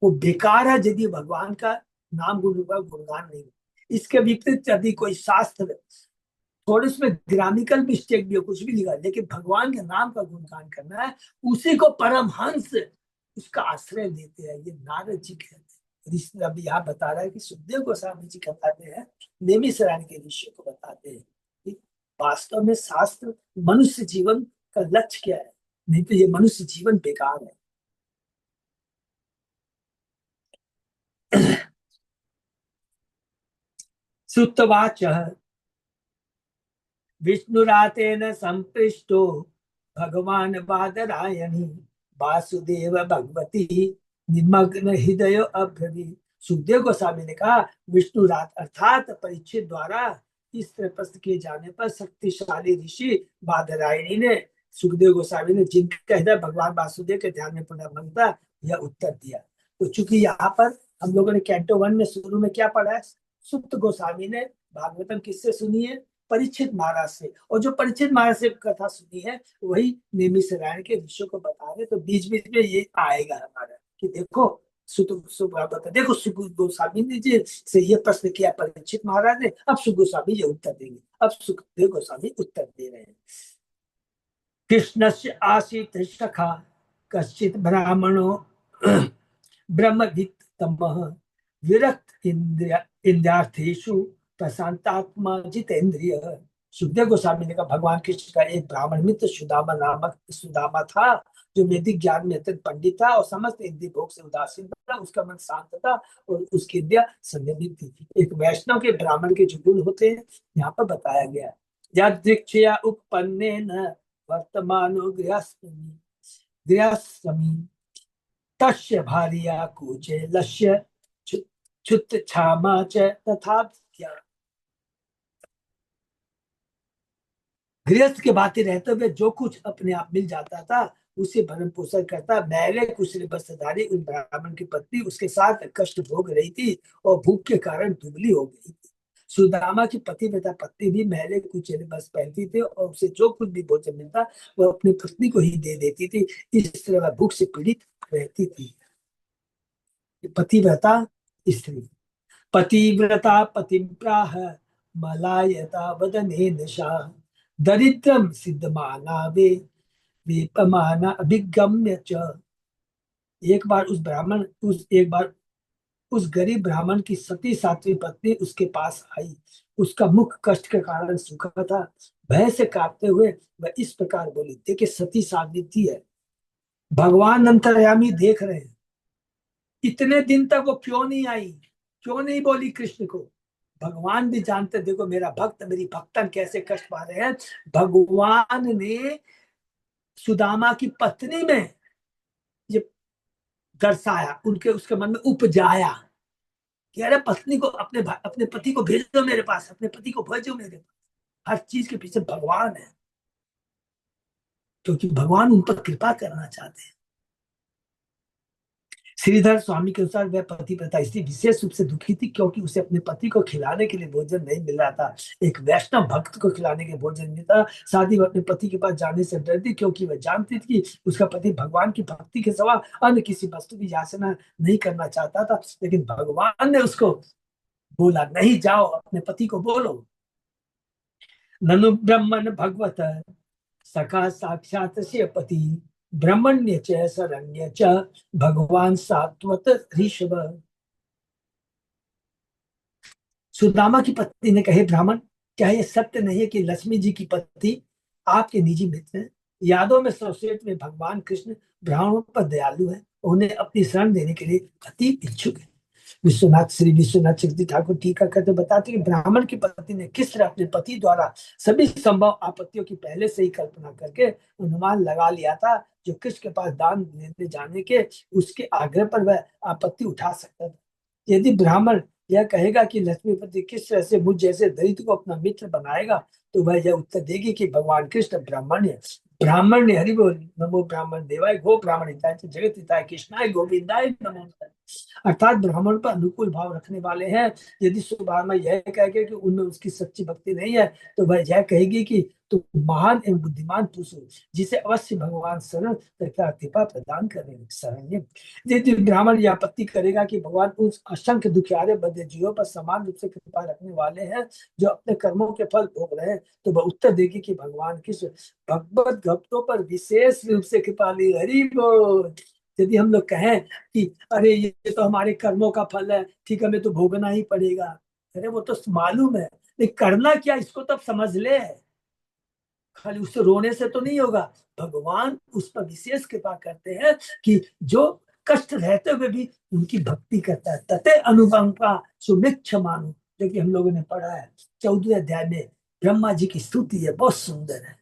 वो बेकार है यदि भगवान का नाम गुणगान नहीं। इसके विपरीत यदि कोई शास्त्र थोड़े उसमें ग्रामिकल मिस्टेक भी हो, कुछ भी लिखा, लेकिन भगवान के नाम का गुणगान करना है, उसी को परमहंस उसका आश्रय देते हैं। ये नारद जी कहते हैं। ऋषि अभी यहाँ बता रहा है कि सुखदेव गोस्वामी जी बताते हैं, नेमिषारण्य के ऋषि को बताते हैं कि वास्तव में शास्त्र मनुष्य जीवन का लक्ष्य क्या है, नहीं तो ये मनुष्य जीवन बेकार है। सुतवाच विष्णुरातेन संपृष्टो भगवान बादरायणी वासुदेव भगवती निमग्न हृदय अभ्रवी। सुखदेव गोस्वामी ने कहा विष्णु रात अर्थात परीक्षित द्वारा इस तरह प्रश्न किए जाने पर शक्तिशाली ऋषि बादरायणी ने सुखदेव गोस्वामी ने, जिनका हृदय भगवान वासुदेव के ध्यान में पूर्ण भंग था, यह उत्तर दिया। तो चूंकि यहाँ पर हम लोगों ने कैंटो 1 में शुरू में क्या पढ़ा है, सुत गोस्वामी ने भागवतम किससे सुनी है, परीक्षित महाराज से, और जो परीक्षित महाराज से कथा सुनी है वही नेमिष नारायण के ऋषियों को बता रहे। तो बीच बीच में ये आएगा हमारा कि देखो देखो सुख गोस्वामी ने जी से ये प्रश्न किया परीक्षित महाराज ने, अब सुख गोस्वामी ये उत्तर देंगे। अब सुखदेव गोस्वामी उत्तर दे रहे हैं। कृष्णस्य आसीत् सखा कश्चित् ब्राह्मणो ब्रह्मवित्तमः विरक्त इंद्रियार्थेषु प्रशांतात्मा जितेंद्रिय। सुखदेव गोस्वामी ने कहा भगवान कृष्ण का एक ब्राह्मण मित्र सुदामा था, जो वैदिक ज्ञान में अत्यंत पंडित था और समस्त इंद्रिय भोग से उदासीन था। उसका मन शांत था और उसकी इंद्रिया संयमित थी। एक वैष्णव के ब्राह्मण के जो गुण होते हैं यहाँ पर बताया गया। यादृच्छया उपपन्नेन वर्तमानो गृहस्थमी तस्य भार्या कूचे लक्ष्य छुत क्षामा च तथा। गृहस्थ के बातें रहते हुए जो कुछ अपने आप मिल जाता था उसे भरण पोषण करता। मैले कुशल वस्त्रधारी उस ब्राह्मण की पत्नी उसके साथ कष्ट भोग रही थी और भूख के कारण दुबली हो गई थी। सुदामा की पतिव्रता पत्नी भी मैले कुचले वस्त्र पहनती थी और उसे जो कुछ भी भोजन मिलता वो अपनी पत्नी को ही दे देती थी। इस तरह वह भूख से पीड़ित रहती थी। पतिव्रता स्त्री। पतिव्रता पतिं प्राह मलायता वदने नशा दरिद्रम सिद्धमाना वे विपमाना अभिगम्य च। एक बार उस गरीब ब्राह्मण की सती सात्वी पत्नी उसके पास आई। उसका मुख कष्ट के कारण सूखा था। भय से कांपते हुए वह इस प्रकार बोली। देखिए सती सावित्री है, भगवान अंतर्यामी देख रहे हैं, इतने दिन तक वो क्यों नहीं आई, क्यों नहीं बोली कृष्ण को। भगवान भी जानते, देखो मेरा भक्त मेरी भक्तन कैसे कष्ट पा रहे हैं। भगवान ने सुदामा की पत्नी में ये दर्शाया, उसके मन में उपजाया कि अरे पत्नी को अपने पति को भेजो मेरे पास, अपने पति को भेजो मेरे पास। हर चीज के पीछे भगवान है, क्योंकि भगवान उन पर कृपा करना चाहते हैं। श्रीधर स्वामी के अनुसार वह पतिव्रता स्त्री विशेष रूप से दुखी थी क्योंकि उसे अपने पति को खिलाने के लिए भोजन नहीं मिल रहा था। एक वैष्णव भक्त को खिलाने के भोजन मिलता, शादी वह अपने पति के पास जाने से डरती क्योंकि वह जानती थी कि उसका पति भगवान की भक्ति के सिवा अन्य किसी वस्तु की याचना नहीं करना चाहता था। लेकिन भगवान ने उसको बोला नहीं, जाओ अपने पति को बोलो। ननु ब्रह्मन भगवत सखा साक्षात से पति ब्रह्मण्य च शरण्य च भगवान सात्वत ऋषभ। सुदामा की पत्नी ने कहे ब्राह्मण, क्या यह सत्य नहीं है कि लक्ष्मी जी की पति आपके निजी मित्र हैं? यादों में सर्वश्रेष्ठ में भगवान कृष्ण ब्राह्मणों पर दयालु है, उन्हें अपनी शरण देने के लिए अति इच्छुक है। श्री विश्वनाथ चक्रवर्ती ठाकुर टीका करते बताते हैं कि ब्राह्मण की पत्नी ने किस तरह अपने पति द्वारा सभी संभव आपत्तियों की पहले से ही कल्पना करके अनुमान लगा लिया था जो कृष्ण के पास दान लेने जाने के उसके आग्रह पर वह आपत्ति उठा सकता था। यदि ब्राह्मण यह कहेगा कि लक्ष्मीपति किस तरह से मुझ जैसे दरिद्र को अपना मित्र बनाएगा तो वह यह उत्तर देगी कि भगवान कृष्ण ब्राह्मण ने हरि बोल नमो ब्राह्मण देवाय गो ब्राह्मण हिताय जगत हिताय कृष्णाय गोविंदाय नमो। अर्थात ब्राह्मण पर अनुकूल भाव रखने वाले हैं। यदि सुदामा यह कहेगा कि उनमें उसकी सच्ची भक्ति नहीं है तो वह यह कहेगी कि तुम महान एवं बुद्धिमान पुरुष हो जिसे अवश्य भगवान शरण तथा कृपा प्रदान करेंगे। शरण्य यदि ब्राह्मण यह आपत्ति करेगा कि भगवान उस असंख्य दुखियारे बद्ध जीवों पर समान रूप से कृपा रखने वाले हैं जो अपने कर्मों के फल भोग रहे हैं तो वह उत्तर देगी कि भगवान किस भगवत भक्तों पर विशेष रूप से कृपालु हरि बोल। यदि हम लोग कहें कि अरे ये तो हमारे कर्मों का फल है, ठीक है, हमें तो भोगना ही पड़ेगा, अरे वो तो मालूम है, लेकिन करना क्या इसको तब समझ ले। खाली उससे रोने से तो नहीं होगा। भगवान उस पर विशेष कृपा करते हैं कि जो कष्ट रहते हुए भी उनकी भक्ति करता है। तते अनुकंपा सुमिक्ष मानो, जो कि हम लोगों ने पढ़ा है 14वें अध्याय में ब्रह्मा जी की स्तुति है, बहुत सुंदर है।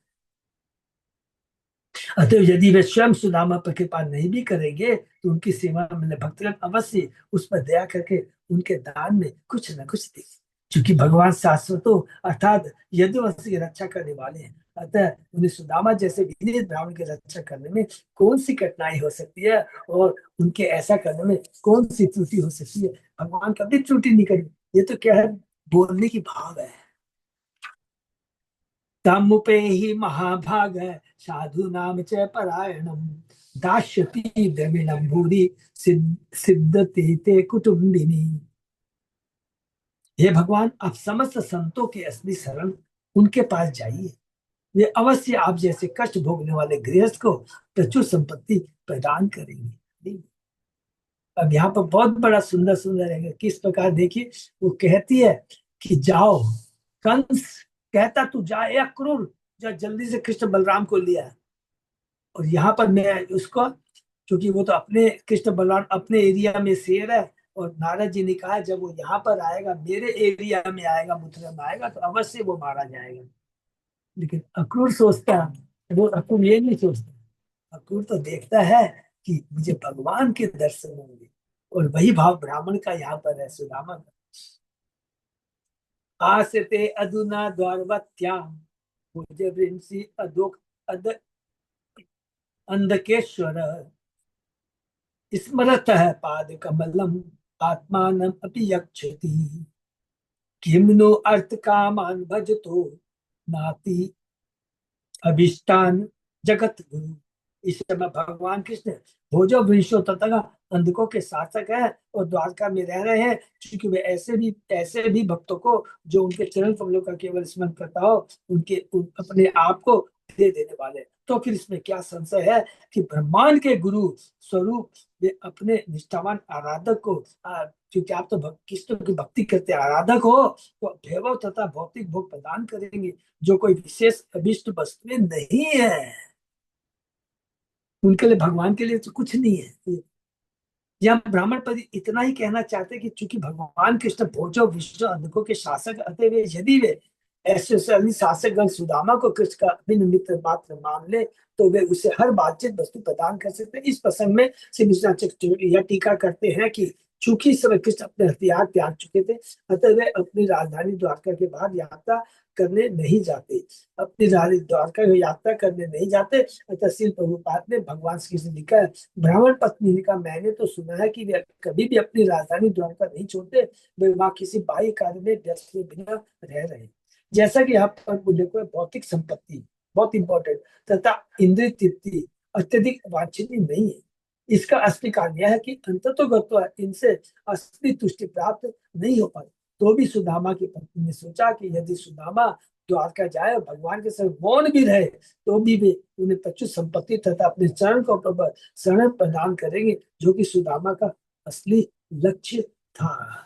अतः यदि वे स्वयं सुदामा पर कृपा नहीं भी करेंगे तो उनकी सेवा में भक्तगण अवश्य उस पर दया करके उनके दान में कुछ न कुछ देंगे। क्योंकि भगवान शाश्वत हो अर्थात यदुवंश की रक्षा करने वाले हैं, अतः उन्हें सुदामा जैसे विनीत ब्राह्मण की रक्षा करने में कौन सी कठिनाई हो सकती है, और उनके ऐसा करने में कौन सी त्रुटि हो सकती है। भगवान कभी त्रुटि नहीं करी। ये तो क्या है, बोलने की भाव है। तमुपे ही महाभाग साधु नाम च परायणम दास्यति द्रविणम भूरि सिद्धते ते कुटुंबिनी। हे भगवान, आप समस्त संतों के असली शरण उनके पास जाइए, वे अवश्य आप जैसे कष्ट भोगने वाले गृहस्थ को प्रचुर संपत्ति प्रदान करेंगे। अब यहाँ पर बहुत बड़ा सुंदर सुंदर है, किस प्रकार देखिए, वो कहती है कि जाओ, कंस कहता तू जा, या क्रूर जा जल्दी से कृष्ण बलराम को लिया। और यहाँ पर मैं उसको, क्योंकि वो तो अपने कृष्ण बलराम अपने एरिया में शेर है, और नारद जी ने कहा जब वो यहाँ पर आएगा, मेरे एरिया में आएगा, मथुरा में आएगा, तो अवश्य वो मारा जाएगा। लेकिन अक्रूर सोचता, वो अक्रूर ये नहीं सोचता, अक्रूर तो देखता है कि मुझे भगवान के दर्शन होंगे, और वही भाव ब्राह्मण का यहाँ पर है, सुदामा का। आसते अधुना द्वारवत्यां भुजवृंसि अधोक अध अंधकेश्वर स्मरतः पाद कमलम आत्मानम अपि यक्षति किम नो अर्थ कामान भजतो नाति अभिष्टान जगत गुरु। इस समय भगवान कृष्ण भोजो वृषो तथा अंधकों के शासक है, और द्वारका में रह रहे हैं, क्योंकि वे ऐसे भी भक्तों को जो उनके चरण कमलों का केवल स्मरण करता हो, अपने आप को दे देने वाले। तो फिर इसमें क्या संशय है कि ब्रह्मांड के गुरु स्वरूप वे अपने निष्ठावान आराधक को, क्योंकि आप तो कृष्ण की भक्ति करते आराधक हो, तो वैभव तथा भौतिक भोग प्रदान करेंगे, जो कोई विशेष अभिष्ट वस्तुएं नहीं है। उनके लिए, भगवान के लिए तो कुछ नहीं है। यहाँ ब्राह्मण पद इतना ही कहना चाहते हैं कि चूंकि भगवान कृष्ण भोजो विश्व अंधकों के शासक, अतः वे यदि वे ऐसे शासक गण सुदामा को कृष्ण का अभिन्न मित्र मात्र मान ले, तो वे उसे हर बातचीत वस्तु प्रदान कर सकते हैं। इस प्रसंग में श्री विश्वनाथ यह टीका करते हैं कि चूंकि इस समय कृष्ण अपने हथियार त्याग चुके थे, अतः वे अपनी राजधानी द्वारका के बाद यात्रा करने नहीं जाते, अपनी राजधानी द्वारका की यात्रा करने नहीं जाते। अतः श्रील प्रभुपाद ने भगवान श्री कृष्ण लिखा है, ब्राह्मण पत्नी ने कहा, मैंने तो सुना है कि वे कभी भी अपनी राजधानी द्वारका नहीं छोड़ते, वे वहां किसी बाह्य कार्य में व्यस्त हुए बिना रह रहे। जैसा कि यहाँ पर उल्लेख है, भौतिक संपत्ति बहुत इंपॉर्टेंट तथा इंद्रिय तृप्ति अत्यधिक वांछनीय नहीं है। इसका असली कारण यह है कि अंततोगत्वा इनसे असली तुष्टि प्राप्त नहीं हो पाई। तो भी सुदामा की पत्नी ने सोचा कि यदि सुदामा द्वारका जाए और भगवान के संग मौन भी रहे, तो भी वे उन्हें प्रचुर संपत्ति तथा अपने चरण को शरण प्रदान करेंगे, जो कि सुदामा का असली लक्ष्य था।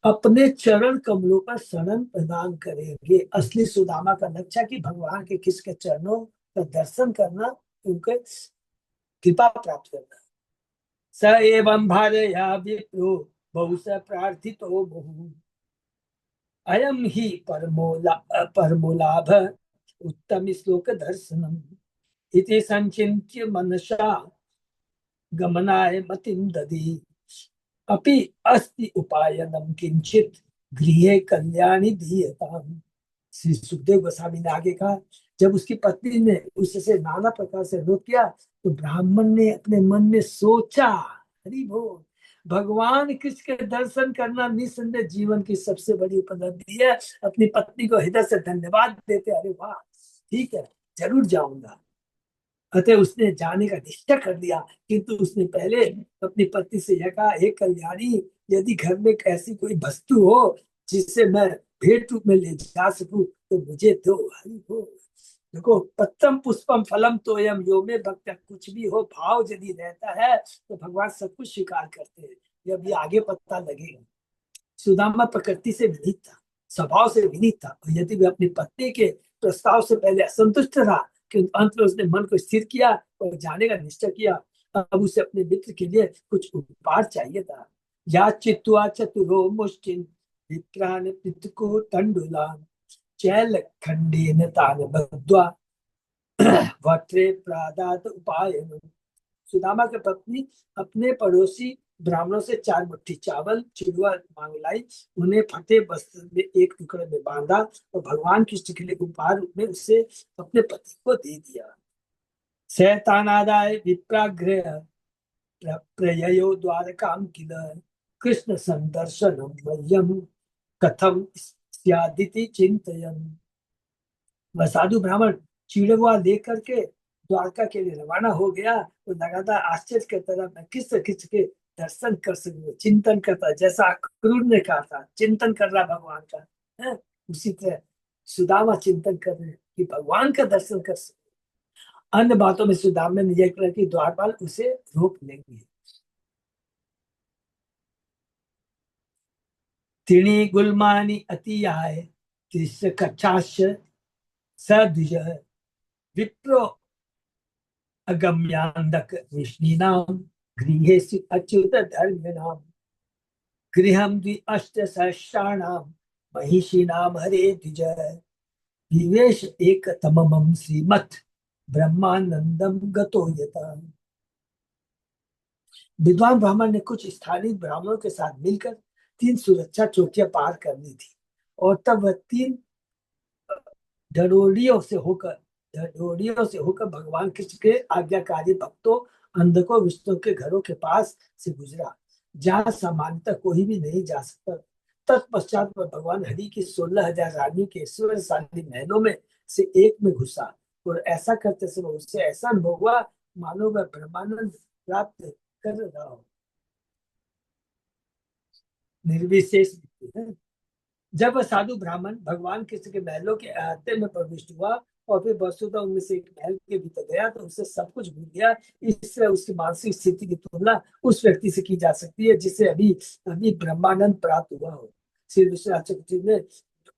अपने चरण कमलों पर शरण प्रदान करेंगे, असली सुदामा का लक्ष्य कि भगवान के किसके चरणों का दर्शन करना, उनके कृपा प्राप्त करना। स एवं भारया विप्रो बहु स प्रार्थितो बहु अयम ही परमो लाभ उत्तम श्लोक दर्शनम इति संचिन्त्य मनसा गमनाय मतिं ददी अपि अस्ति उपायनम किंचित गृहे कल्याणी दीयताम। श्री सुखदेव गोस्वामी ने आगे कहा, जब उसकी पत्नी ने उससे नाना प्रकार से अनुरोध किया, तो ब्राह्मण ने अपने मन में सोचा, हरि बोल, भगवान कृष्ण के दर्शन करना निसंदेह जीवन की सबसे बड़ी उपलब्धि है। अपनी पत्नी को हृदय से धन्यवाद देते, अरे वाह, ठीक है, जरूर जाऊंगा। अतः उसने जाने का निश्चय कर लिया, किंतु उसने पहले अपनी पत्नी से यह कहा, हे कल्याणी, यदि घर में ऐसी कोई वस्तु हो जिससे मैं भेंट रूप में ले जा सकूं, तो मुझे दो। हरि बोल। देखो, पत्रम पुष्पम फलम तोयम यो में भक्त, कुछ भी हो, भाव यदि रहता है तो भगवान सब कुछ स्वीकार करते हैं। जब ये आगे पता लगेगा। सुदामा प्रकृति से विनीत था, स्वभाव से विनीत था, और यदि वे अपनी पत्नी के प्रस्ताव से पहले असंतुष्ट रहा, कि अंत में उसने मन को स्थिर किया और जाने का निश्चय किया। अब उसे अपने मित्र के लिए कुछ उपहार चाहिए था। या चित्वा चतुरो मुष्टिन विप्रान पितको तंडुलान चैल खंडेन तान बद्ध्वा वक्त्रे प्रादात उपायन। सुदामा की पत्नी अपने पड़ोसी ब्राह्मणों से 4 मुट्ठी चावल चिड़ुआ मांग लाई, उन्हें फटे वस्त्र में एक टुकड़े में बांधा और भगवान कृष्ण के लिए उपहार में उसे अपने पति को दे दिया। शैतानादाय विप्राग्रह प्रययो द्वारकाम किल कृष्ण संदर्शनम मह्यम कथम स्यादिति चिंतयन्। वह साधु ब्राह्मण चिड़वा लेकर के द्वारका के लिए रवाना हो गया। तो लगातार आश्चर्य की तरह मैं किस किस के दर्शन कर सकूं, चिंतन करता, जैसा क्रूर ने कहा था चिंतन कर रहा भगवान का है, उसी तरह सुदामा चिंतन कर रहे कि भगवान का दर्शन कर सकूं। अन्य बातों में सुदामा ने यह कहा कि द्वारपाल उसे रोक लेंगे। तिणी गुलमानी अतियाय तिस्स कक्षाश सद्विज विप्रो अगम्यांधक विष्णीनाम गृहेषु अच्युत धर्मिणाम गृहं द्वि अष्ट सहस्राणाम महिषीणाम हरे द्विज विवेश एक तममम श्रीमत् ब्रह्मानंदम गतो यथा। विद्वान ब्राह्मण ने कुछ स्थानीय ब्राह्मणों के साथ मिलकर 3 सुरक्षा चौकियां पार करनी थी और तब वह 3 ढडोरियों से होकर भगवान कृष्ण के आज्ञाकारी भक्तों अंधकों विष्णु के घरों के पास से गुजरा, जहाँ सामान्यतः कोई भी नहीं जा सकता। तत्पश्चात वह भगवान हरि की 16,000 रानियों के ऐश्वर्यशाली महलों में से एक में घुसा और ऐसा करते समय उससे ऐसा अनुभव हुआ मानो वह ब्रह्मानंद प्राप्त कर रहा हो। निर्विशेष है। जब वह साधु ब्राह्मण भगवान कृष्ण के महलों के अहाते में प्रविष्ट हुआ और फिर वसुधा उनमें से एक महल के भीतर गया तो उसे सब कुछ भूल गया। इससे उसकी मानसिक स्थिति की तुलना उस व्यक्ति से की जा सकती है जिसे अभी अभी ब्रह्मानंद प्राप्त हुआ हो। श्री विश्वनाथ चक्रवर्ती ने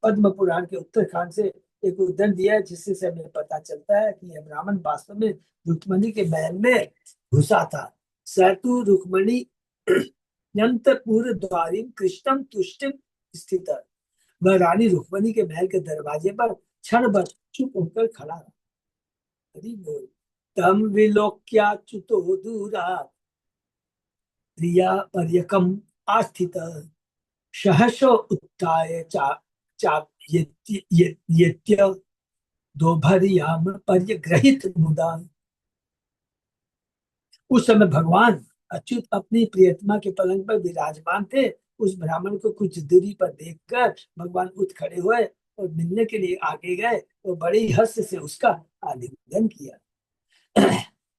पद्म पुराण के उत्तरकांड से एक उदाहरण दिया है जिससे हमें पता चलता है कि यह ब्राह्मण वास्तव में रुक्मणी के महल में घुसा था। सैतु रुक्मणी यंत्रपुर द्वारी कृष्णम तुष्टिम स्थित। वह रानी रुक्मणी के महल के दरवाजे पर क्षण भर चुप होकर खड़ा रहा। हरि बोल। तम विलोक्याच्युतो दूरात् प्रिया पर्यकम आस्थित सहसो उत्थाय चाप्येत्य दोभर्याम पर्यग्रहित मुदा। उस समय भगवान अच्युत अपनी प्रियतमा के पलंग पर विराजमान थे। उस ब्राह्मण को कुछ दूरी पर देखकर भगवान उठ खड़े हुए और मिलने के लिए आगे गए और बड़े ही हर्ष से उसका आलिंगन किया।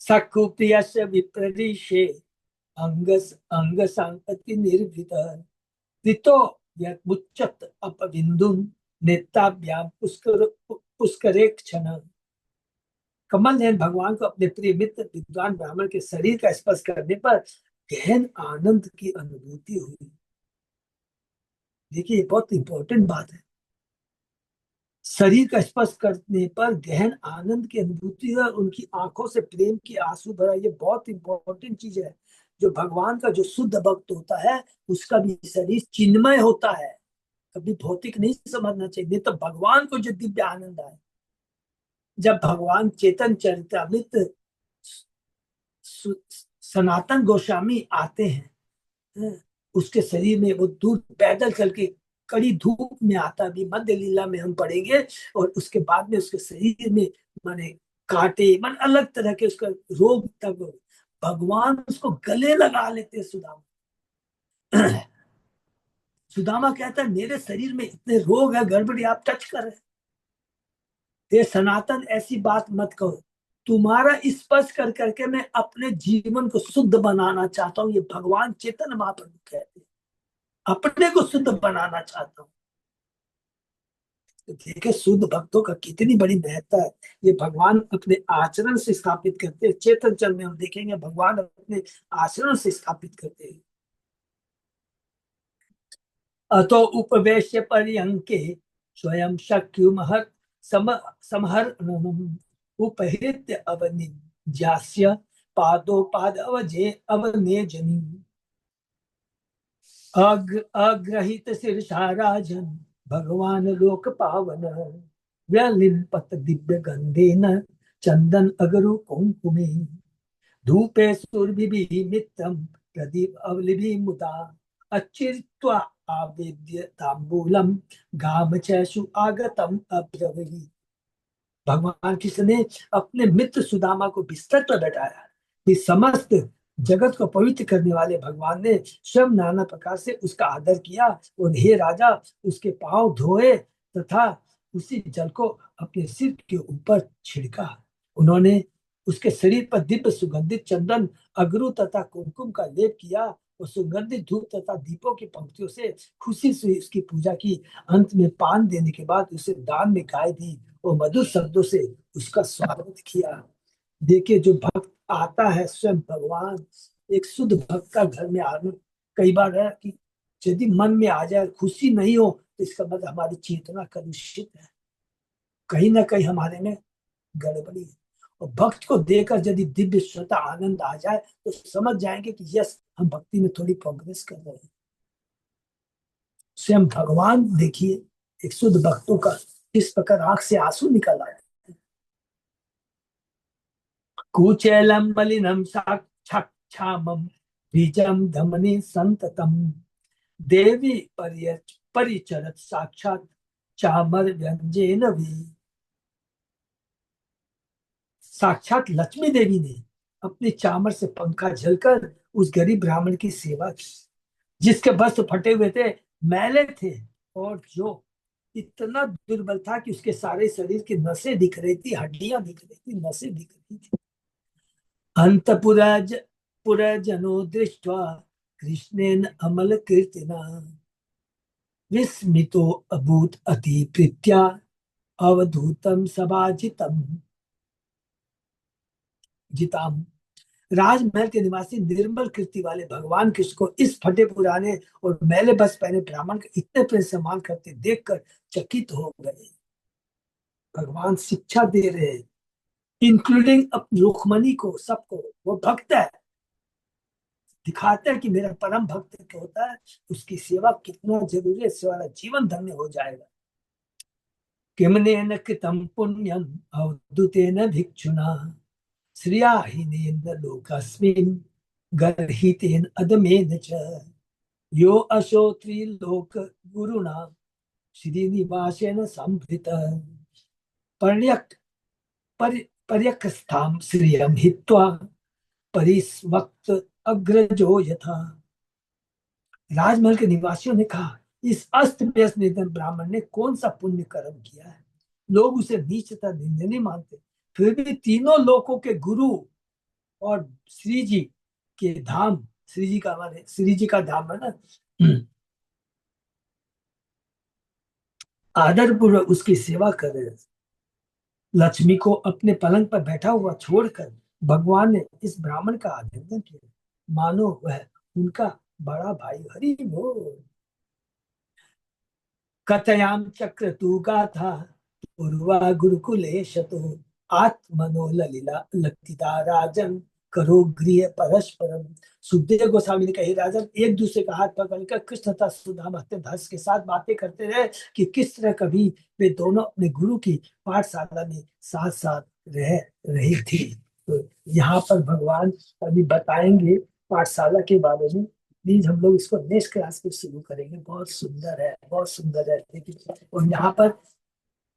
सखु प्रियस्य विप्रदिशे अंग संगति निर्भृत कृतो यमुच्चत अपविन्दुं नेत्राभ्याम पुष्करे क्षण। कमल नयन भगवान को अपने प्रिय मित्र विद्वान ब्राह्मण के शरीर का स्पर्श करने पर गहन आनंद की अनुभूति हुई। देखिए बहुत इंपॉर्टेंट बात है, शरीर का स्पर्श करने पर गहन आनंद की अनुभूति है और उनकी आंखों से प्रेम की आंसू भरा। ये बहुत इंपॉर्टेंट चीज है। जो भगवान का जो शुद्ध भक्त होता है उसका भी शरीर चिन्मय होता है, कभी भौतिक नहीं समझना चाहिए। नहीं तो भगवान को जो दिव्य आनंद आए, जब भगवान चेतन चरितामृत सनातन गोस्वामी आते हैं, उसके शरीर में वो दूर पैदल चल के कड़ी धूप में आता भी मध्य लीला में हम पढ़ेंगे। और उसके बाद में उसके शरीर में माने कांटे मन अलग तरह के उसका रोग तक भगवान उसको गले लगा लेते सुदामा। सुदामा कहता है मेरे शरीर में इतने रोग है, गड़बड़ी आप टच कर रहे। ये सनातन ऐसी बात मत कहो, तुम्हारा स्पर्श कर करके मैं अपने जीवन को शुद्ध बनाना चाहता हूँ। ये भगवान चेतन महाप्रभु कहते हैं, अपने को शुद्ध बनाना चाहता हूँ। तो देखिए शुद्ध भक्तों का कितनी बड़ी महत्ता है। ये भगवान अपने आचरण से स्थापित करते हैं। चेतन चल में हम देखेंगे भगवान अपने आचरण से स्थापित करते हैं। अतो उपवेश्य पर्यंके स्वयं शक्युमहर समहर उपहृत्य अवनिज्यास्य पादोपाद अवनेजनी अग्रहित शीर्षा राजन भगवान लोक पावन व्यलिम्पत दिव्य गंधेन चंदन अगरु कुंकुमे धूपे सुरभिः मित्रम प्रदीप अवलिभि मुदा अचित्वा आवेद्य तांबूलम गाम चैषु आगतम अब्रवीत। भगवान कृष्ण ने अपने मित्र सुदामा को बिस्तर पर बैठाया। इस समस्त जगत को पवित्र करने वाले भगवान ने स्वयं नाना प्रकार से उसका आदर किया और हे राजा उसके पांव धोए तथा उसी जल को अपने सिर के ऊपर छिड़का। उन्होंने उसके शरीर पर दिव्य सुगंधित चंदन अगरू तथा कुमकुम का लेप किया और सुगंधित धूप तथा दीपों की पंक्तियों से खुशी से उसकी पूजा की। अंत में पान देने के बाद उसे दान में गाय दी और मधुर शब्दों से उसका स्वागत किया। देखिए, जो भक्त आता है स्वयं भगवान, एक शुद्ध भक्त का घर में आना कई बार है कि यदि मन में आ जाए खुशी नहीं हो तो इसका मतलब हमारी चेतना कलुषित है, कहीं ना कहीं हमारे में गड़बड़ी है। और भक्त को देखकर यदि दिव्य श्रद्धा आनंद आ जाए तो समझ जाएंगे कि यस, हम भक्ति में थोड़ी प्रोग्रेस कर रहे हैं। स्वयं भगवान देखिए एक शुद्ध भक्तों का किस प्रकार आंख से आंसू निकल आए। कुचेलम मलिनम साक्षामम बीजम धमनी संततम देवी परिचरत साक्षात चामर व्यंजन भी। साक्षात लक्ष्मी देवी ने अपनी चामर से पंखा झलकर उस गरीब ब्राह्मण की सेवा की, जिसके वस्त्र फटे हुए थे, मैले थे और जो इतना दुर्बल था कि उसके सारे शरीर की नसें दिख रही थी, हड्डियां दिख रही थी, नसें दिख रही थी। अंत पुरजनो दृष्ट्वा कृष्णेन अमल कीर्तिना विस्मितो अभूत अति प्रीत्या अवधूतम सभाजितम जिताम। राजमहल के निवासी निर्मल कीर्ति वाले भगवान कृष्ण को इस फटे पुराने और मैले बस पहने ब्राह्मण का इतने प्रेम सम्मान करते देखकर चकित हो गए। भगवान शिक्षा दे रहे हैं, इंक्लूडिंग अपनी रुक्मणी को, सबको। वो भक्त है, दिखाते हैं कि मेरा परम भक्त क्या होता है, उसकी सेवा कितना जरूरी है, इससे वाला जीवन धन्य हो जाएगा। किमनेन कृतं पुण्यम अवधूतेन भिक्षुना श्रियाहीनेन लोकस्मिन् गर्हितेन अदमेन च यो अशो त्रिलोक गुरुणा श्रीनिवासेन संभृत पर्यक पर्यकस्थां श्रियं हित्वा परिस्वक्त अग्रजो यथा। राजमहल के निवासियों ने कहा, इस अस्त व्यस्त निर्धन ब्राह्मण ने कौन सा पुण्य कर्म किया है, लोग उसे नीच तथा निंदनीय मानते, फिर भी तीनों लोकों के गुरु और श्री जी के धाम, श्री जी का माने श्री जी का धाम है ना, आदर पूर्वक उसकी सेवा कर रहे। लक्ष्मी को अपने पलंग पर बैठा हुआ छोड़कर भगवान ने इस ब्राह्मण का आलिंगन किया, मानो वह उनका बड़ा भाई। हरि बोल। कथयाम चक्र तू गाथा पूर्वा गुरुकुले शतो आत्मनो ललिला ललिता राजन करो गृह परस्परम। सुखदेव गोस्वामी ने कही, राजन एक दूसरे का हाथ पकड़कर कृष्ण तथा सुदामा अत्यंत हर्ष के साथ बातें करते रहे कि किस तरह कभी वे दोनों अपने गुरु की पाठशाला में साथ साथ रह रही थी। तो यहाँ पर भगवान अभी बताएंगे पाठशाला के बारे में। प्लीज हम लोग इसको नेक्स्ट क्लास में शुरू करेंगे। बहुत सुंदर है, बहुत सुंदर है। देखिए, और यहाँ पर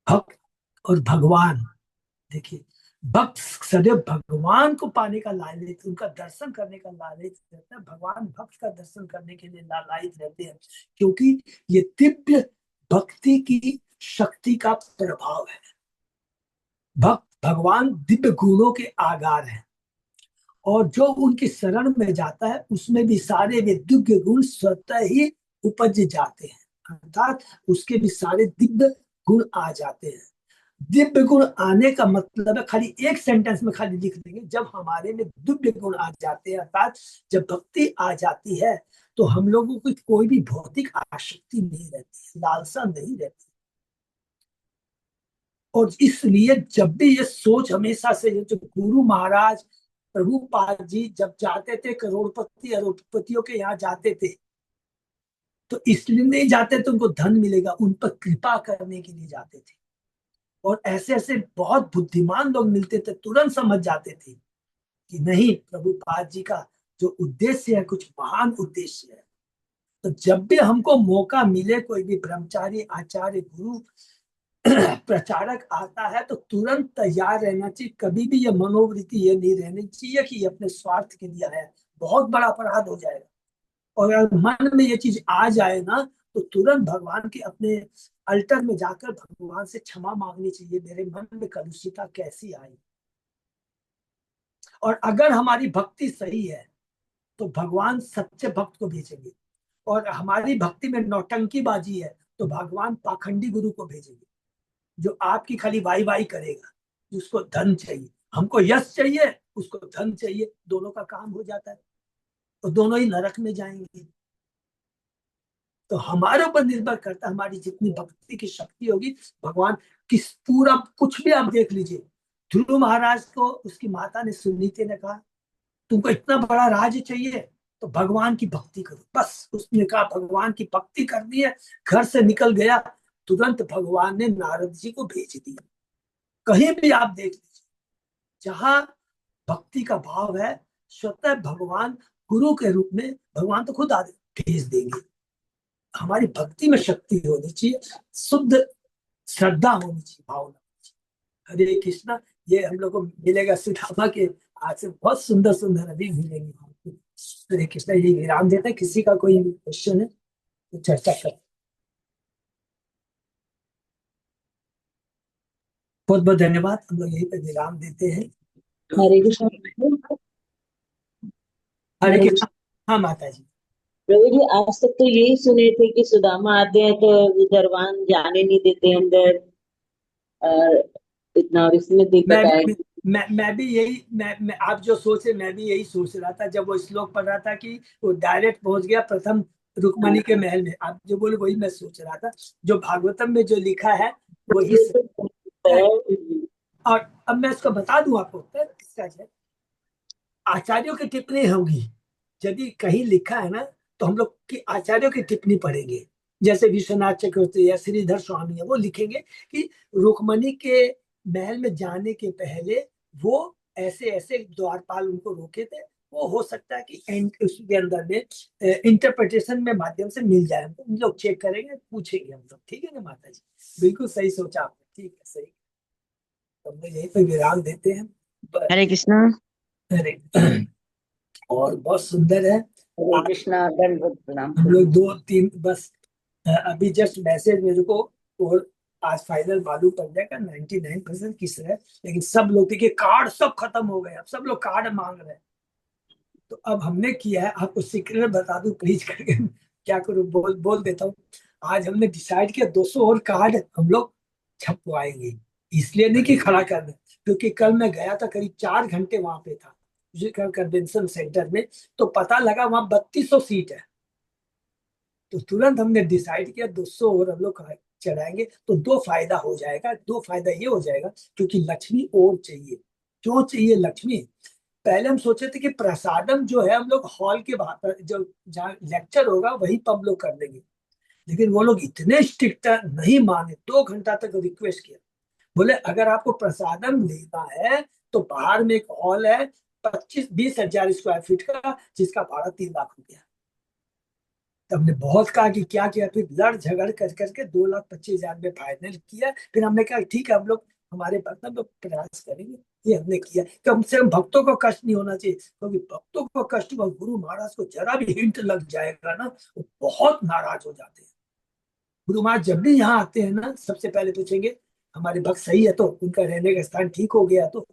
भक्त और भगवान, देखिए भक्त सदैव भगवान को पाने का लालच, उनका दर्शन करने का लालच रहता है। भगवान भक्त का दर्शन करने के लिए लालायित रहते हैं, क्योंकि ये दिव्य भक्ति की शक्ति का प्रभाव है। भक्त भगवान दिव्य गुणों के आगार हैं और जो उनकी शरण में जाता है उसमें भी सारे वे दिव्य गुण स्वतः ही उपज जाते हैं, अर्थात उसके भी सारे दिव्य गुण आ जाते हैं। दिव्य गुण आने का मतलब है, खाली एक सेंटेंस में खाली लिख देंगे, जब हमारे में दिव्य गुण आ जाते हैं, अर्थात जब भक्ति आ जाती है तो हम लोगों को कोई भी भौतिक आसक्ति नहीं रहती, लालसा नहीं रहती। और इसलिए जब भी ये सोच हमेशा से, जो गुरु महाराज प्रभुपाद जी जब जाते थे करोड़पति अरबपतियों के यहाँ जाते थे, तो इसलिए नहीं जाते थे उनको धन मिलेगा, उन पर कृपा करने के लिए जाते थे। और ऐसे ऐसे बहुत बुद्धिमान लोग मिलते थे, तुरंत समझ जाते थे कि नहीं, प्रभुपाद जी का जो उद्देश्य है कुछ महान उद्देश्य है। तो जब भी हमको मौका मिले, कोई भी ब्रह्मचारी, आचार्य, गुरु, प्रचारक आता है तो तुरंत तैयार रहना चाहिए। कभी भी ये मनोवृत्ति ये नहीं रहनी चाहिए कि ये अपने स्वार्थ के लिए है, बहुत बड़ा अपराध हो जाएगा। और अगर मन में ये चीज आ जाए ना, तो तुरंत भगवान के अपने अल्टर में जाकर भगवान से क्षमा मांगनी चाहिए, मेरे मन में कलुषिता कैसी आई। और अगर हमारी भक्ति सही है तो भगवान सच्चे भक्त को भेजेंगे, और हमारी भक्ति में नौटंकीबाजी है तो भगवान पाखंडी गुरु को भेजेंगे, जो आपकी खाली वाई वाई करेगा, जिसको धन चाहिए। हमको यश चाहिए, उसको धन चाहिए, दोनों का काम हो जाता है, तो दोनों ही नरक में जाएंगे। तो हमारे ऊपर निर्भर करता है, हमारी जितनी भक्ति की शक्ति होगी, भगवान किस पूरा कुछ भी आप देख लीजिए। ध्रुव महाराज को उसकी माता ने, सुनीति ने कहा, तुमको इतना बड़ा राज्य चाहिए तो भगवान की भक्ति करो, बस। उसने कहा भगवान की भक्ति करनी है, घर से निकल गया, तुरंत भगवान ने नारद जी को भेज दिया। कहीं भी आप देख लीजिए, जहां भक्ति का भाव है, स्वतः भगवान गुरु के रूप में, भगवान तो खुद आदि भेज देंगे। हमारी भक्ति में शक्ति होनी चाहिए, शुद्ध श्रद्धा होनी चाहिए, भावना। हरे कृष्णा। ये हम लोग को मिलेगा सुदामा के आज से बहुत सुंदर सुंदर अभी मिलेंगे। हरे कृष्णा। ये विराम देते हैं, किसी का कोई क्वेश्चन है तो चर्चा कर। बहुत बहुत धन्यवाद, हम लोग यहीं पे विराम देते हैं। हरे कृष्ण। हरे कृष्णा। हाँ माता जी। प्रभु जी, आज तक तो यही सुने थे कि सुदामा आते हैं तो दरबान जाने नहीं देते अंदर, और इतना, और इसमें दिक्कत आए। मैं भी यही, मैं आप जो सोचे, मैं भी यही सोच रहा था जब वो श्लोक पढ़ रहा था कि वो डायरेक्ट पहुंच गया प्रथम रुक्मणी के महल में। आप जो बोले वही मैं सोच रहा था, जो भागवतम में जो लिखा है वही है। और अब मैं इसको बता दूं आपको उत्तर इसका है। आचार्यों की टिप्पणी होगी, यदि कहीं लिखा है ना तो हम लोग की आचार्यों की टिप्पणी पढ़ेंगे। जैसे विश्वनाथ चक्रवर्ती या श्रीधर स्वामी है, वो लिखेंगे कि रुक्मणी के महल में जाने के पहले वो ऐसे ऐसे द्वारपाल उनको रोके थे। वो हो सकता है कि उसके अंदर में इंटरप्रिटेशन में माध्यम से मिल जाए, हम लोग चेक करेंगे, पूछेंगे हम लोग। ठीक है ना माता जी? बिल्कुल सही सोचा आपने, ठीक है, सही। तो हम लोग यहीं पे विराम देते हैं। हरे कृष्णा। अरे और बहुत सुंदर है। हरे कृष्णा। दंडवत प्रणाम। हम लोग दो तीन बस, अभी जस्ट मैसेज मेरे को, और आज फाइनल मालूम पड़ जाएगा 99% किस है। लेकिन सब लोग देखिए कार्ड सब खत्म हो गए, अब सब लोग कार्ड मांग रहे हैं। तो अब हमने किया है, आपको सीक्रेट बता दूं प्लीज करके, क्या करूं, बोल बोल देता हूँ। आज हमने डिसाइड किया 200 और कार्ड हम लोग छपवाएंगे। इसलिए नहीं कि खड़ा कर दें, क्योंकि कल मैं गया था, करीब 4 घंटे वहां पे था कन्वेंशन सेंटर में, तो पता लगा वहां 3200 सीट है। तो तुरंत हमने डिसाइड किया 200 और हम लोग चढ़ाएंगे, तो दो फायदा हो जाएगा। दो फायदा ये हो जाएगा, क्योंकि लक्ष्मी और चाहिए। क्यों चाहिए लक्ष्मी? पहले हम सोचे थे कि प्रसादम जो है हम लोग हॉल के बाहर, जो जहाँ लेक्चर होगा वहीं पर हम लोग कर देंगे। लेकिन वो लोग इतने स्ट्रिक्ट नहीं माने, 2 घंटा तक रिक्वेस्ट किया। बोले अगर आपको प्रसादम लेना है तो बाहर में एक हॉल है 25-20 हजार स्क्वायर फीट का, जिसका भाड़ा 3 लाख रुपया। तो हमने बहुत कहा कि क्या किया, फिर लड़ झगड़ कर करके 2,25,000 में फाइनल किया। फिर हमने कहा ठीक है, हम लोग हमारे पास तो प्रयास करेंगे। ये हमने किया, कम से कम भक्तों को कष्ट नहीं होना चाहिए, क्योंकि भक्तों को कष्ट हुआ, गुरु महाराज को जरा भी हिंट लग जाएगा ना, वो बहुत नाराज हो जाते हैं। गुरु महाराज जब भी यहाँ आते हैं ना, सबसे पहले पूछेंगे हमारे भक्त सही है, तो उनका रहने का स्थान ठीक हो गया, तो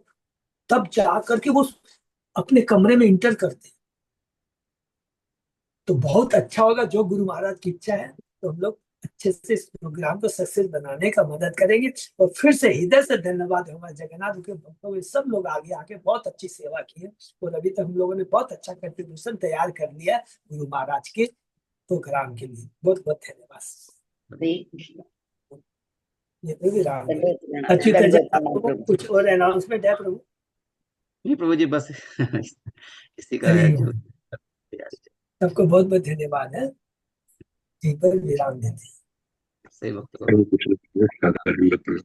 तब जा करके वो अपने कमरे में इंटर करते हैं। तो बहुत अच्छा होगा, जो गुरु महाराज की इच्छा है तो हम लोग अच्छे से इस प्रोग्राम को सक्सेस बनाने का मदद करेंगे। और फिर से हृदय से धन्यवाद हमारे जगन्नाथ के भक्तों में, सब लोग आगे आके बहुत अच्छी सेवा की है। और अभी तक हम लोगों ने बहुत अच्छा कंट्रीब्यूशन तैयार कर लिया है गुरु महाराज के प्रोग्राम के लिए। बहुत बहुत धन्यवाद। हरे कृष्णा। ये तो भी राम है। दंडवत अच्युत जी, प्रणाम आपको प्रभु जी। कुछ और अनाउंसमेंट है प्रभु? नहीं प्रभु जी, बस इसी का हरि है ओम। जो सबको बहुत बहुत धन्यवाद है। जी पर विराम देते हैं। सही वक्त हरे कृष्ण।